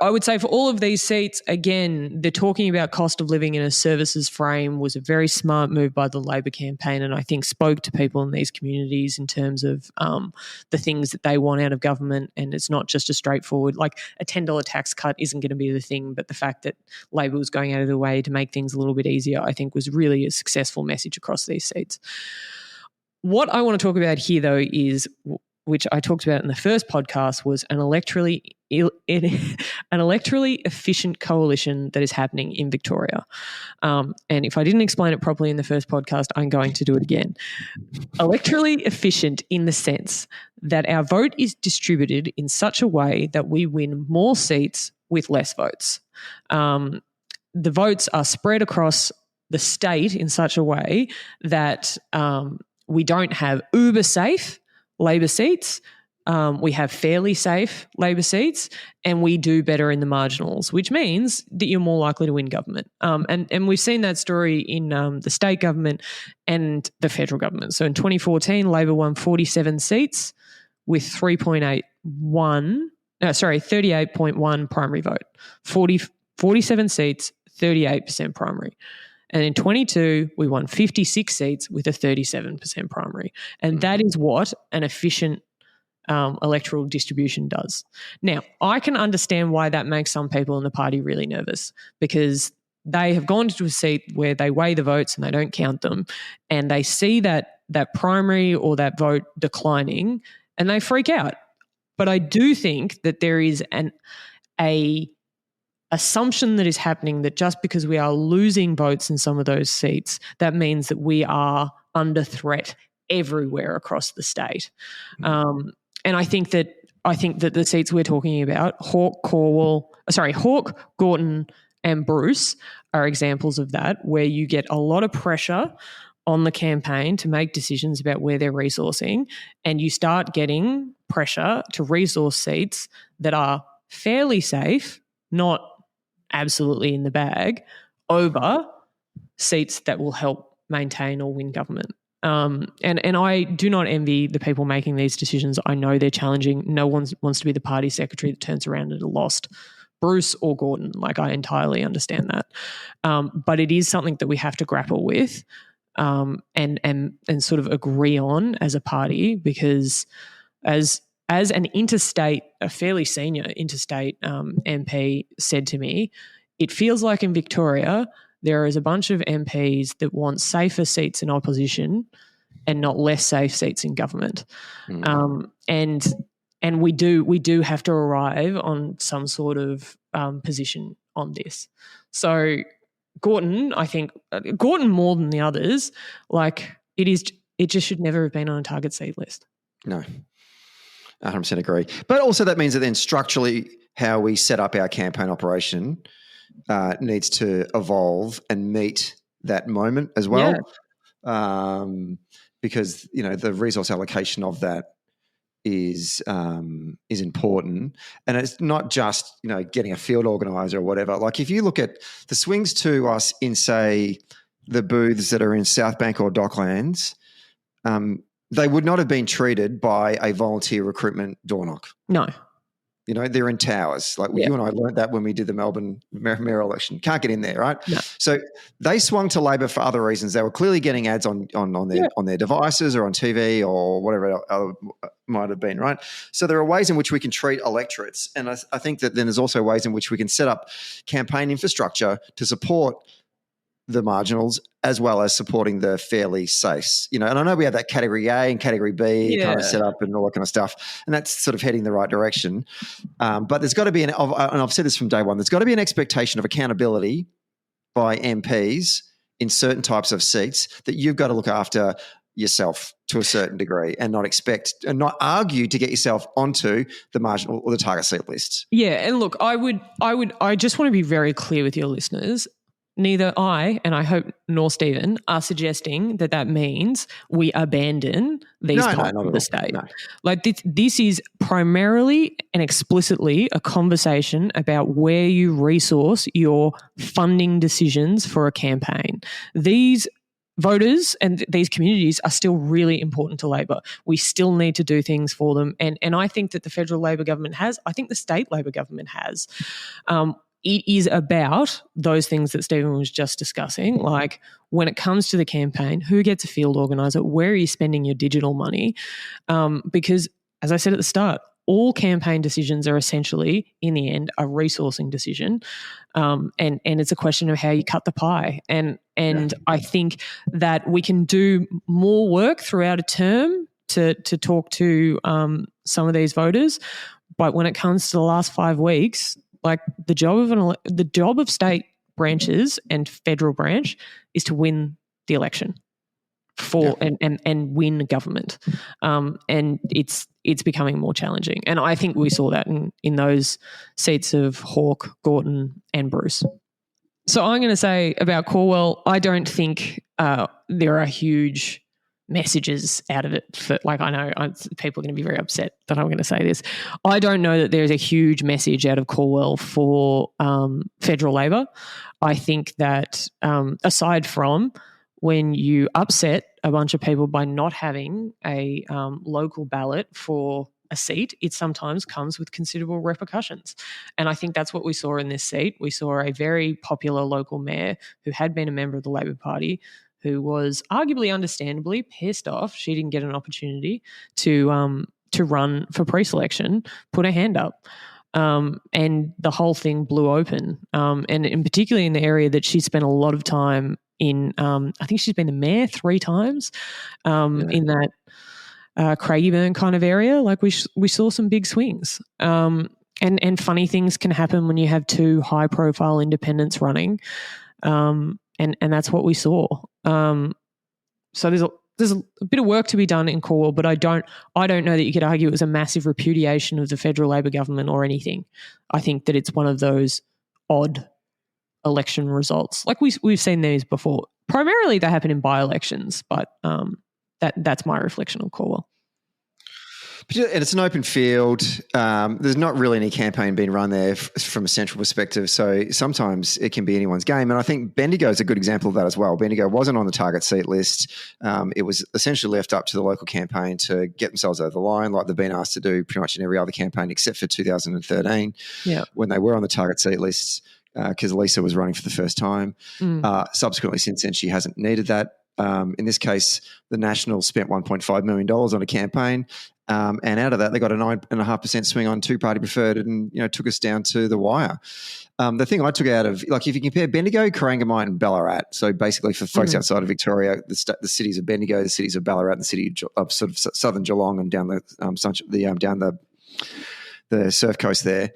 I would say for all of these seats, again, they're talking about cost of living in a services frame was a very smart move by the Labor campaign, and I think spoke to people in these communities in terms of the things that they want out of government. And it's not just a straightforward, a $10 tax cut isn't going to be the thing, but the fact that Labor was going out of their way to make things a little bit easier, I think was really a successful message across these seats. What I want to talk about here, though, is, which I talked about in the first podcast, was an electorally efficient coalition that is happening in Victoria. And if I didn't explain it properly in the first podcast, I'm going to do it again. Electorally efficient in the sense that our vote is distributed in such a way that we win more seats with less votes. The votes are spread across the state in such a way that we don't have uber safe Labor seats, we have fairly safe Labor seats, and we do better in the marginals, which means that you're more likely to win government. And we've seen that story in the state government and the federal government. So in 2014, Labor won 47 seats with 38.1 primary vote. 47 seats, 38% primary. And in 22, we won 56 seats with a 37% primary. And that is what an efficient electoral distribution does. Now, I can understand why that makes some people in the party really nervous, because they have gone to a seat where they weigh the votes and they don't count them, and they see that primary or that vote declining and they freak out. But I do think that there is a assumption that is happening that just because we are losing votes in some of those seats, that means that we are under threat everywhere across the state. And I think that the seats we're talking about, Hawke, Gorton, and Bruce, are examples of that, where you get a lot of pressure on the campaign to make decisions about where they're resourcing, and you start getting pressure to resource seats that are fairly safe, not absolutely in the bag, over seats that will help maintain or win government. And I do not envy the people making these decisions. I know they're challenging. No one wants to be the party secretary that turns around and lost Bruce or Gorton. Like, I entirely understand that. But it is something that we have to grapple with and sort of agree on as a party, because as an interstate, a fairly senior interstate MP said to me, it feels like in Victoria there is a bunch of MPs that want safer seats in opposition and not less safe seats in government. And we do have to arrive on some sort of position on this. So Gorton, I think Gorton more than the others, like it just should never have been on a target seat list. No, 100% agree. But also that means that then structurally how we set up our campaign operation needs to evolve and meet that moment as well. Yeah. Because, the resource allocation of that is important. And it's not just, getting a field organizer or whatever. Like, if you look at the swings to us in, say, the booths that are in South Bank or Docklands, they would not have been treated by a volunteer recruitment door knock. No. They're in towers. Like, you and I learned that when we did the Melbourne mayor election. Can't get in there, right? No. So they swung to Labor for other reasons. They were clearly getting ads on their devices or on TV or whatever it might have been, right? So there are ways in which we can treat electorates. And I think that then there's also ways in which we can set up campaign infrastructure to support the marginals as well as supporting the fairly safes. And I know we have that category A and category B kind of set up and all that kind of stuff, and that's sort of heading the right direction. But there's got to be and I've said this from day one, there's got to be an expectation of accountability by MPs in certain types of seats, that you've got to look after yourself to a certain degree and not expect and not argue to get yourself onto the marginal or the target seat list. Yeah. And look, I just want to be very clear with your listeners. Neither I, and I hope nor Stephen, are suggesting that means we abandon these parts of the state. No. Like, this is primarily and explicitly a conversation about where you resource your funding decisions for a campaign. These voters and these communities are still really important to Labor. We still need to do things for them. And I think that the federal Labor government has. I think the state Labor government has. It is about those things that Stephen was just discussing, like when it comes to the campaign, who gets a field organiser, where are you spending your digital money? Because, as I said at the start, all campaign decisions are essentially, in the end, a resourcing decision, and it's a question of how you cut the pie. And I think that we can do more work throughout a term to talk to some of these voters, but when it comes to the last 5 weeks, like the job of state branches and federal branch is to win the election and win government, and it's becoming more challenging. And I think we saw that in those seats of Hawke, Gorton, and Bruce. So I'm going to say about Calwell, I don't think there are huge messages out of it. I know people are going to be very upset that I'm going to say this. I don't know that there's a huge message out of Calwell for federal Labor. I think that aside from when you upset a bunch of people by not having a local ballot for a seat, it sometimes comes with considerable repercussions. And I think that's what we saw in this seat. We saw a very popular local mayor who had been a member of the Labor Party, who was arguably understandably pissed off she didn't get an opportunity to to run for pre-selection put her hand up. And the whole thing blew open. And in particularly in the area that she spent a lot of time in, I think she's been the mayor 3 times in that Craigieburn kind of area. Like we saw some big swings. And funny things can happen when you have 2 high-profile independents running, and that's what we saw. So there's a bit of work to be done in Calwell, but I don't know that you could argue it was a massive repudiation of the federal Labor government or anything. I think that it's one of those odd election results, like we've seen these before. Primarily, they happen in by-elections, but that's my reflection on Calwell. And it's an open field. There's not really any campaign being run there from a central perspective. So sometimes it can be anyone's game. And I think Bendigo is a good example of that as well. Bendigo wasn't on the target seat list. It was essentially left up to the local campaign to get themselves over the line, like they've been asked to do pretty much in every other campaign except for 2013 when they were on the target seat list because Lisa was running for the first time. Subsequently, since then, she hasn't needed that. In this case, the Nationals spent $1.5 million on a campaign. And out of that, they got a 9.5% swing on two-party preferred and, took us down to the wire. The thing I took out of, like, if you compare Bendigo, Corangamite and Ballarat, so basically for folks outside of Victoria, the cities of Bendigo, the cities of Ballarat, and the city of sort of southern Geelong and down the surf coast there.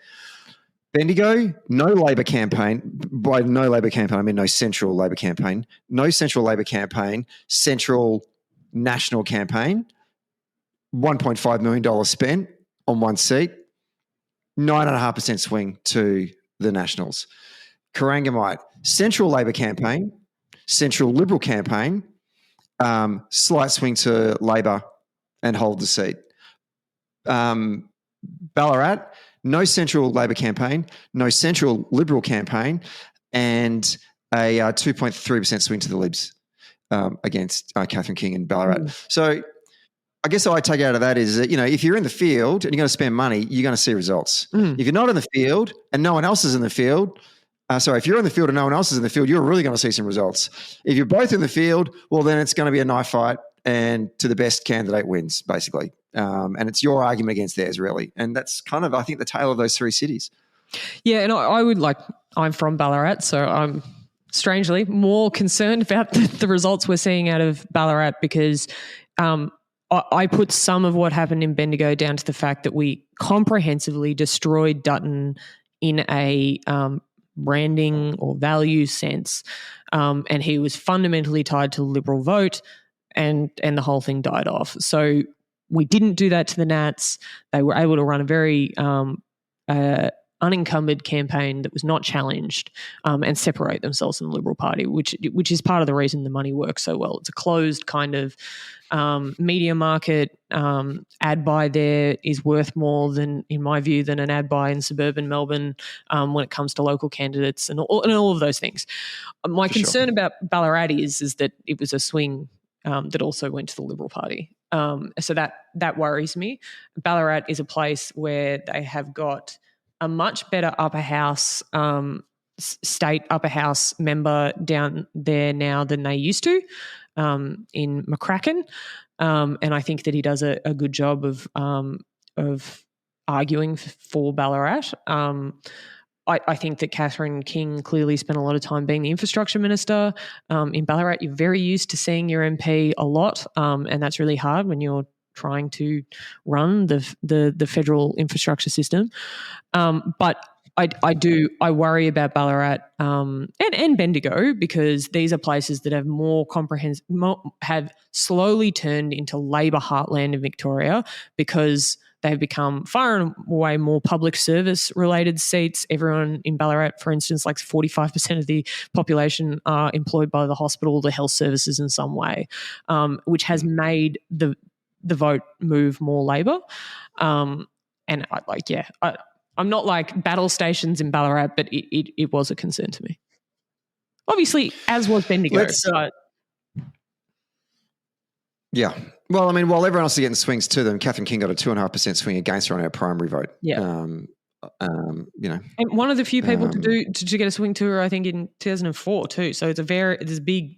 Bendigo, no Labor campaign. By no Labor campaign, I mean no central Labor campaign. No central Labor campaign, central national campaign. $1.5 million spent on one seat, 9.5% swing to the Nationals. Corangamite, central Labor campaign, central Liberal campaign, slight swing to Labor and hold the seat. Ballarat, no central Labor campaign, no central Liberal campaign, and a 2.3% swing to the Libs against Catherine King and Ballarat. So I guess what I take out of that is that, if you're in the field and you're going to spend money, you're going to see results. If you're not in the field and no one else is in the field, if you're in the field and no one else is in the field, you're really going to see some results. If you're both in the field, well, then it's going to be a knife fight and to the best candidate wins, basically. And it's your argument against theirs, really. And that's kind of, I think, the tale of those 3 cities. Yeah, and I'm from Ballarat, so I'm strangely more concerned about the results we're seeing out of Ballarat because I put some of what happened in Bendigo down to the fact that we comprehensively destroyed Dutton in a branding or value sense, and he was fundamentally tied to the Liberal vote, and the whole thing died off. So we didn't do that to the Nats. They were able to run a very unencumbered campaign that was not challenged and separate themselves from the Liberal Party, which is part of the reason the money works so well. It's a closed kind of media market. Ad buy there is worth more than, in my view, than an ad buy in suburban Melbourne when it comes to local candidates and all of those things. My concern about Ballarat is that it was a swing that also went to the Liberal Party. So that worries me. Ballarat is a place where they have got a much better upper house, state upper house member down there now than they used to in McCrone. And I think that he does a good job of arguing for Ballarat. I think that Catherine King clearly spent a lot of time being the infrastructure minister. In Ballarat, you're very used to seeing your MP a lot, and that's really hard when you're trying to run the federal infrastructure system. But I worry about Ballarat and Bendigo because these are places that have have slowly turned into Labor heartland in Victoria because they've become far and away more public service related seats. Everyone in Ballarat, for instance, like 45% of the population are employed by the hospital, the health services in some way, which has made the vote move more Labor. And I'm not like battle stations in Ballarat, but it was a concern to me. Obviously, as was Bendigo. Yeah. Well, I mean, while everyone else is getting swings to them, Catherine King got a 2.5% swing against her on her primary vote. Yeah. And one of the few people to get a swing to her, I think, in 2004 too. So it's big.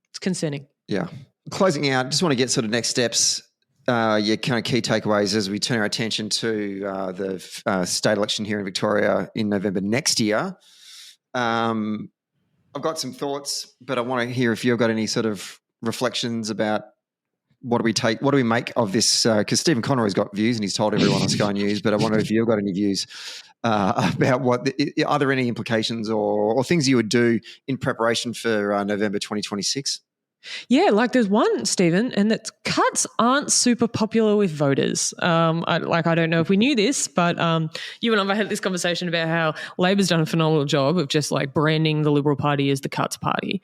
It's concerning. Yeah. Closing out, just want to get sort of next steps. your kind of key takeaways as we turn our attention to the state election here in Victoria in November next year. I've got some thoughts, but I want to hear if you've got any sort of reflections about what do we make of this? Because Stephen Conroy's got views and he's told everyone on Sky News, but I wonder if you've got any views about are there any implications or things you would do in preparation for November 2026? Yeah, like there's one, Stephen, and that cuts aren't super popular with voters. I don't know if we knew this, but you and I had this conversation about how Labor's done a phenomenal job of just like branding the Liberal Party as the cuts party.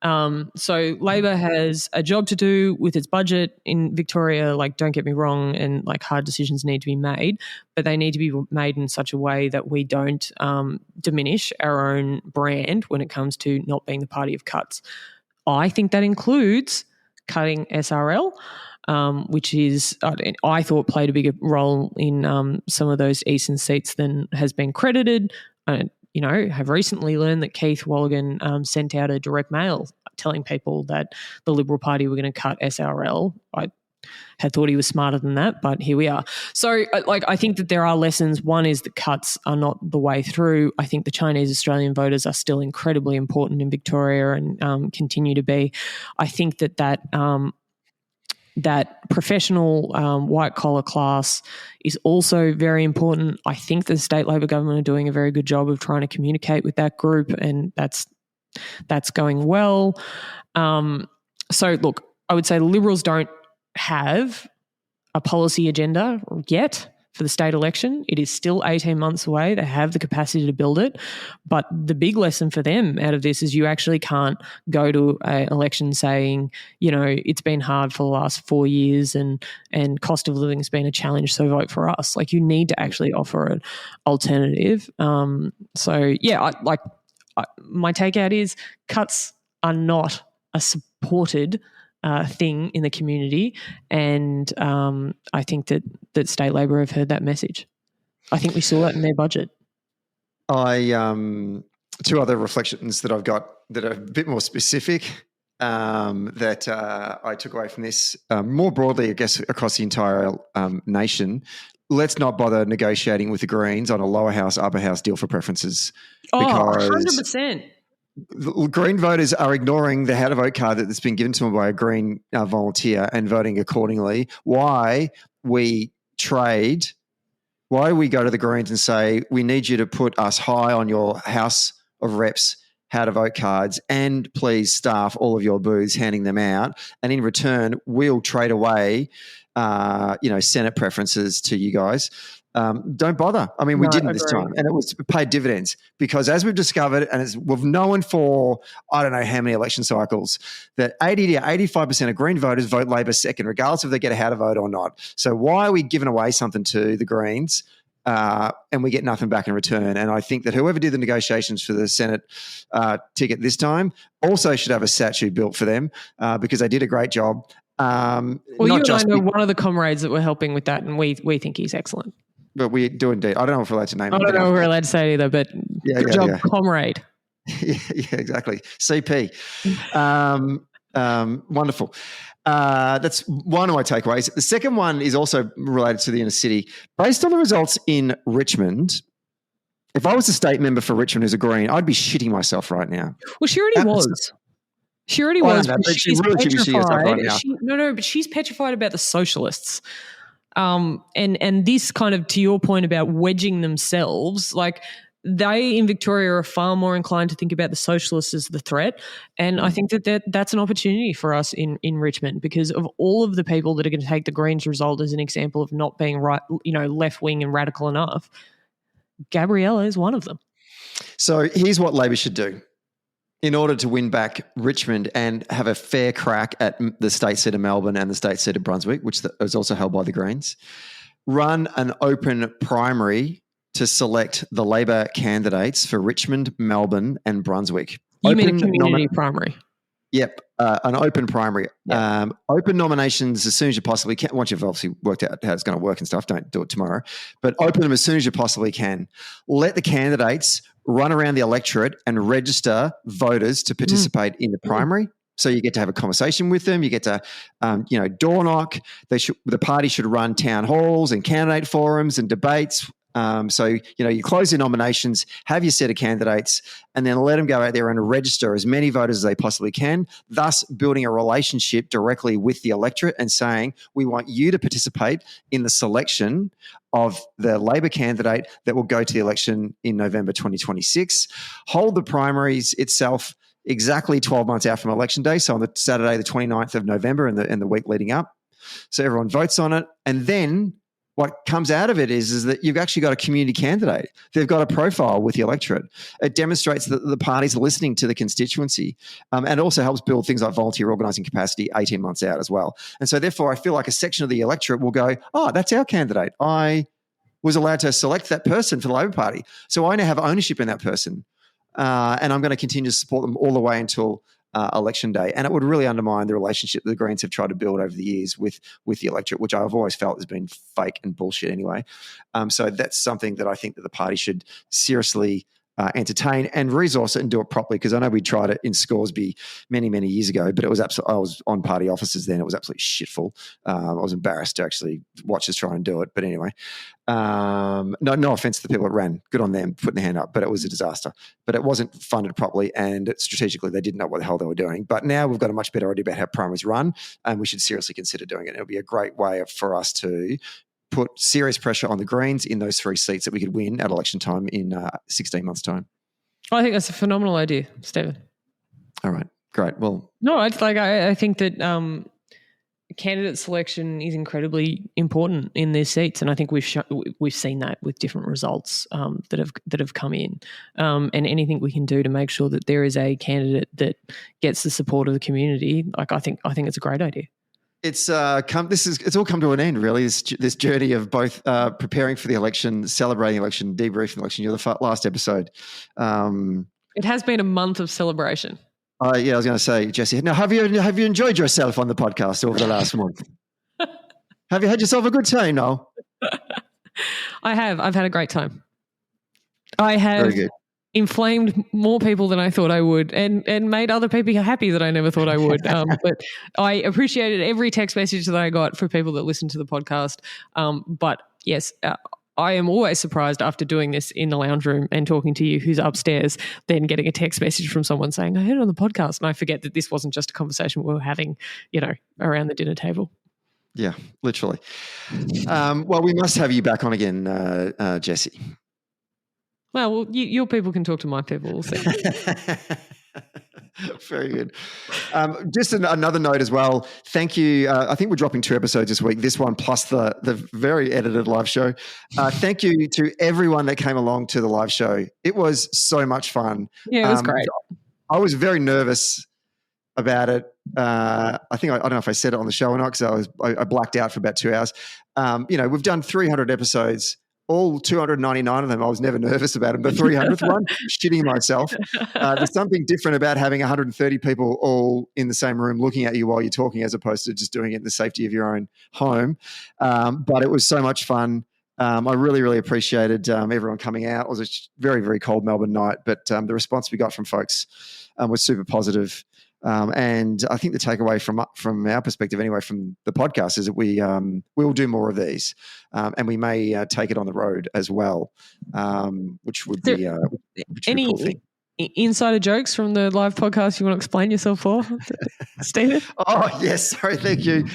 So Labor has a job to do with its budget in Victoria. Like, don't get me wrong, and like hard decisions need to be made, but they need to be made in such a way that we don't diminish our own brand when it comes to not being the party of cuts. I think that includes cutting SRL, which is I thought played a bigger role in some of those eastern seats than has been credited. Have recently learned that Keith Walligan sent out a direct mail telling people that the Liberal Party were going to cut SRL. I had thought he was smarter than that, but here we are. So, I think that there are lessons. One is that cuts are not the way through. I think the Chinese Australian voters are still incredibly important in Victoria and continue to be. I think that professional white-collar class is also very important. I think the state Labor government are doing a very good job of trying to communicate with that group, and that's going well. So, look, I would say the Liberals don't have a policy agenda yet for the state election. It is still 18 months away. They have the capacity to build it. But the big lesson for them out of this is you actually can't go to an election saying, it's been hard for the last 4 years and cost of living has been a challenge, so vote for us. Like, you need to actually offer an alternative. My takeout is cuts are not a supported thing in the community, and I think that state Labor have heard that message. I think we saw that in their budget. Two other reflections that I've got that are a bit more specific that I took away from this. More broadly, I guess, across the entire nation, let's not bother negotiating with the Greens on a lower house, upper house deal for preferences. Because 100%. The Green voters are ignoring the how to vote card that's been given to them by a Green volunteer and voting accordingly. Why we go to the Greens and say, we need you to put us high on your House of Reps how to vote cards and please staff all of your booths handing them out. And in return, we'll trade away, Senate preferences to you guys. Don't bother. I mean, we didn't this time, and it was paid dividends because, as we've discovered, and we've known for I don't know how many election cycles, that 80 to 85% of Green voters vote Labor second, regardless if they get a how to vote or not. So why are we giving away something to the Greens and we get nothing back in return? And I think that whoever did the negotiations for the Senate ticket this time also should have a statue built for them because they did a great job. You and I know one of the comrades that were helping with that, and we think he's excellent. But we do indeed. I don't know if we're allowed to name him. I don't know if we're allowed to say it either, but good job, comrade. Yeah, exactly. CP. Wonderful. That's one of my takeaways. The second one is also related to the inner city. Based on the results in Richmond, if I was a state member for Richmond who's a Green, I'd be shitting myself right now. Well, she already was. She already was. But she's really petrified. Right now. But she's petrified about the socialists. And this kind of, to your point about wedging themselves, like they in Victoria are far more inclined to think about the socialists as the threat. And I think that's an opportunity for us in Richmond because of all of the people that are going to take the Greens result as an example of not being right, left wing and radical enough. Gabriella is one of them. So here's what Labor should do. In order to win back Richmond and have a fair crack at the state seat of Melbourne and the state seat of Brunswick, which is also held by the Greens, run an open primary to select the Labor candidates for Richmond, Melbourne and Brunswick. You mean a community primary? Yep, an open primary. Yep. Open nominations as soon as you possibly can. Once you've obviously worked out how it's going to work and stuff, don't do it tomorrow. But open them as soon as you possibly can. Let the candidates run around the electorate and register voters to participate in the primary. So you get to have a conversation with them. You get to, door knock. The party should run town halls and candidate forums and debates. So you close your nominations, have your set of candidates, and then let them go out there and register as many voters as they possibly can, thus building a relationship directly with the electorate and saying, we want you to participate in the selection of the Labor candidate that will go to the election in November 2026. Hold the primaries itself exactly 12 months out from election day, so on the Saturday, the 29th of November and the week leading up. So everyone votes on it, and then what comes out of it is that you've actually got a community candidate. They've got a profile with the electorate. It demonstrates that the party's listening to the constituency, and also helps build things like volunteer organising capacity 18 months out as well. And so therefore, I feel like a section of the electorate will go, oh, that's our candidate. I was allowed to select that person for the Labor Party. So I now have ownership in that person, and I'm going to continue to support them all the way until election day. And it would really undermine the relationship the Greens have tried to build over the years with the electorate, which I've always felt has been fake and bullshit anyway. So that's something that I think that the party should seriously entertain and resource it and do it properly, because I know we tried it in Scoresby many, many years ago, but it was I was on party offices then. It was absolutely shitful. I was embarrassed to actually watch us try and do it. But anyway, no offense to the people that ran. Good on them putting their hand up, but it was a disaster. But it wasn't funded properly, and strategically they didn't know what the hell they were doing. But now we've got a much better idea about how primaries run, and we should seriously consider doing it. It'll be a great way for us to put serious pressure on the Greens in those 3 seats that we could win at election time in 16 months' time. I think that's a phenomenal idea, Stephen. All right, great. Well, no, I think that candidate selection is incredibly important in these seats, and I think we've seen that with different results that have come in, and anything we can do to make sure that there is a candidate that gets the support of the community, I think it's a great idea. It's all come to an end, really. This journey of both preparing for the election, celebrating the election, debriefing the election. You're the last episode. It has been a month of celebration. Yeah, I was going to say, Jessie. Now, have you enjoyed yourself on the podcast over the last month? Have you had yourself a good time now? I have. I've had a great time. I have inflamed more people than I thought I would, and made other people happy that I never thought I would. But I appreciated every text message that I got for people that listen to the podcast. But yes, I am always surprised after doing this in the lounge room and talking to you who's upstairs, then getting a text message from someone saying, I heard it on the podcast, and I forget that this wasn't just a conversation we were having, around the dinner table. Yeah, literally. Well, we must have you back on again, Jessie. Well, your people can talk to my people. We'll see. Very good. Just another note as well. Thank you. I think we're dropping 2 episodes this week, this one plus the very edited live show. Thank you to everyone that came along to the live show. It was so much fun. Yeah, it was great. I was very nervous about it. I don't know if I said it on the show or not, because I blacked out for about 2 hours. We've done 300 episodes. All 299 of them, I was never nervous about them. The 300th one, shitting myself. There's something different about having 130 people all in the same room looking at you while you're talking, as opposed to just doing it in the safety of your own home. But it was so much fun. I really, really appreciated everyone coming out. It was a very, very cold Melbourne night, but the response we got from folks was super positive. And I think the takeaway from our perspective, anyway, from the podcast, is that we will do more of these, and we may take it on the road as well, which would be a cool thing. Insider jokes from the live podcast you want to explain yourself for, Stephen? Oh, yes. Sorry. Thank you.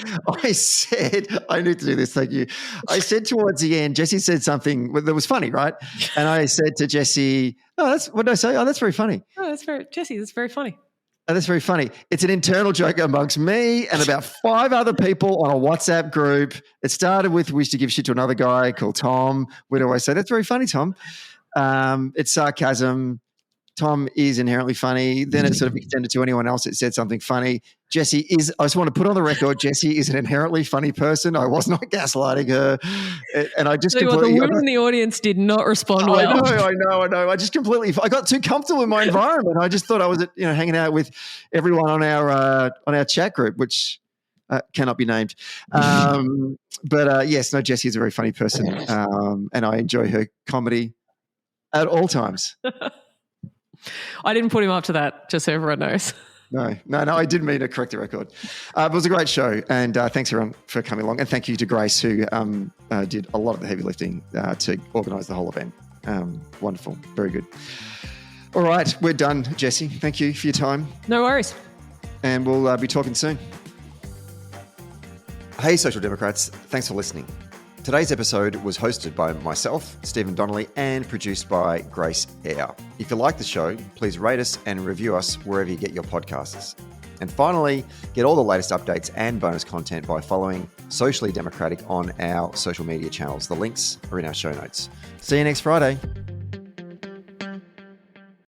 I said, I need to do this. Thank you. I said towards the end, Jessie said something that was funny, right? And I said to Jessie, what did I say? Oh, that's very funny. Oh, that's very funny. Oh, that's very funny. It's an internal joke amongst me and about 5 other people on a WhatsApp group. It started with, we used to give shit to another guy called Tom. We'd always say, that's very funny, Tom. It's sarcasm. Tom is inherently funny. Then it sort of extended to anyone else that said something funny. Jessie is, I just want to put on the record, Jessie is an inherently funny person. I was not gaslighting her. And I just completely... The women in the audience did not respond well. I know. I got too comfortable in my environment. I just thought I was, hanging out with everyone on our chat group, which cannot be named. But yes, no, Jessie is a very funny person. And I enjoy her comedy at all times. I didn't put him up to that, just so everyone knows. No, I didn't mean to correct the record. It was a great show, and thanks everyone for coming along. And thank you to Grace, who did a lot of the heavy lifting to organise the whole event. Wonderful. Very good. All right, we're done, Jessie. Thank you for your time. No worries. And we'll be talking soon. Hey, Social Democrats. Thanks for listening. Today's episode was hosted by myself, Stephen Donnelly, and produced by Grace Eyre. If you like the show, please rate us and review us wherever you get your podcasts. And finally, get all the latest updates and bonus content by following Socially Democratic on our social media channels. The links are in our show notes. See you next Friday.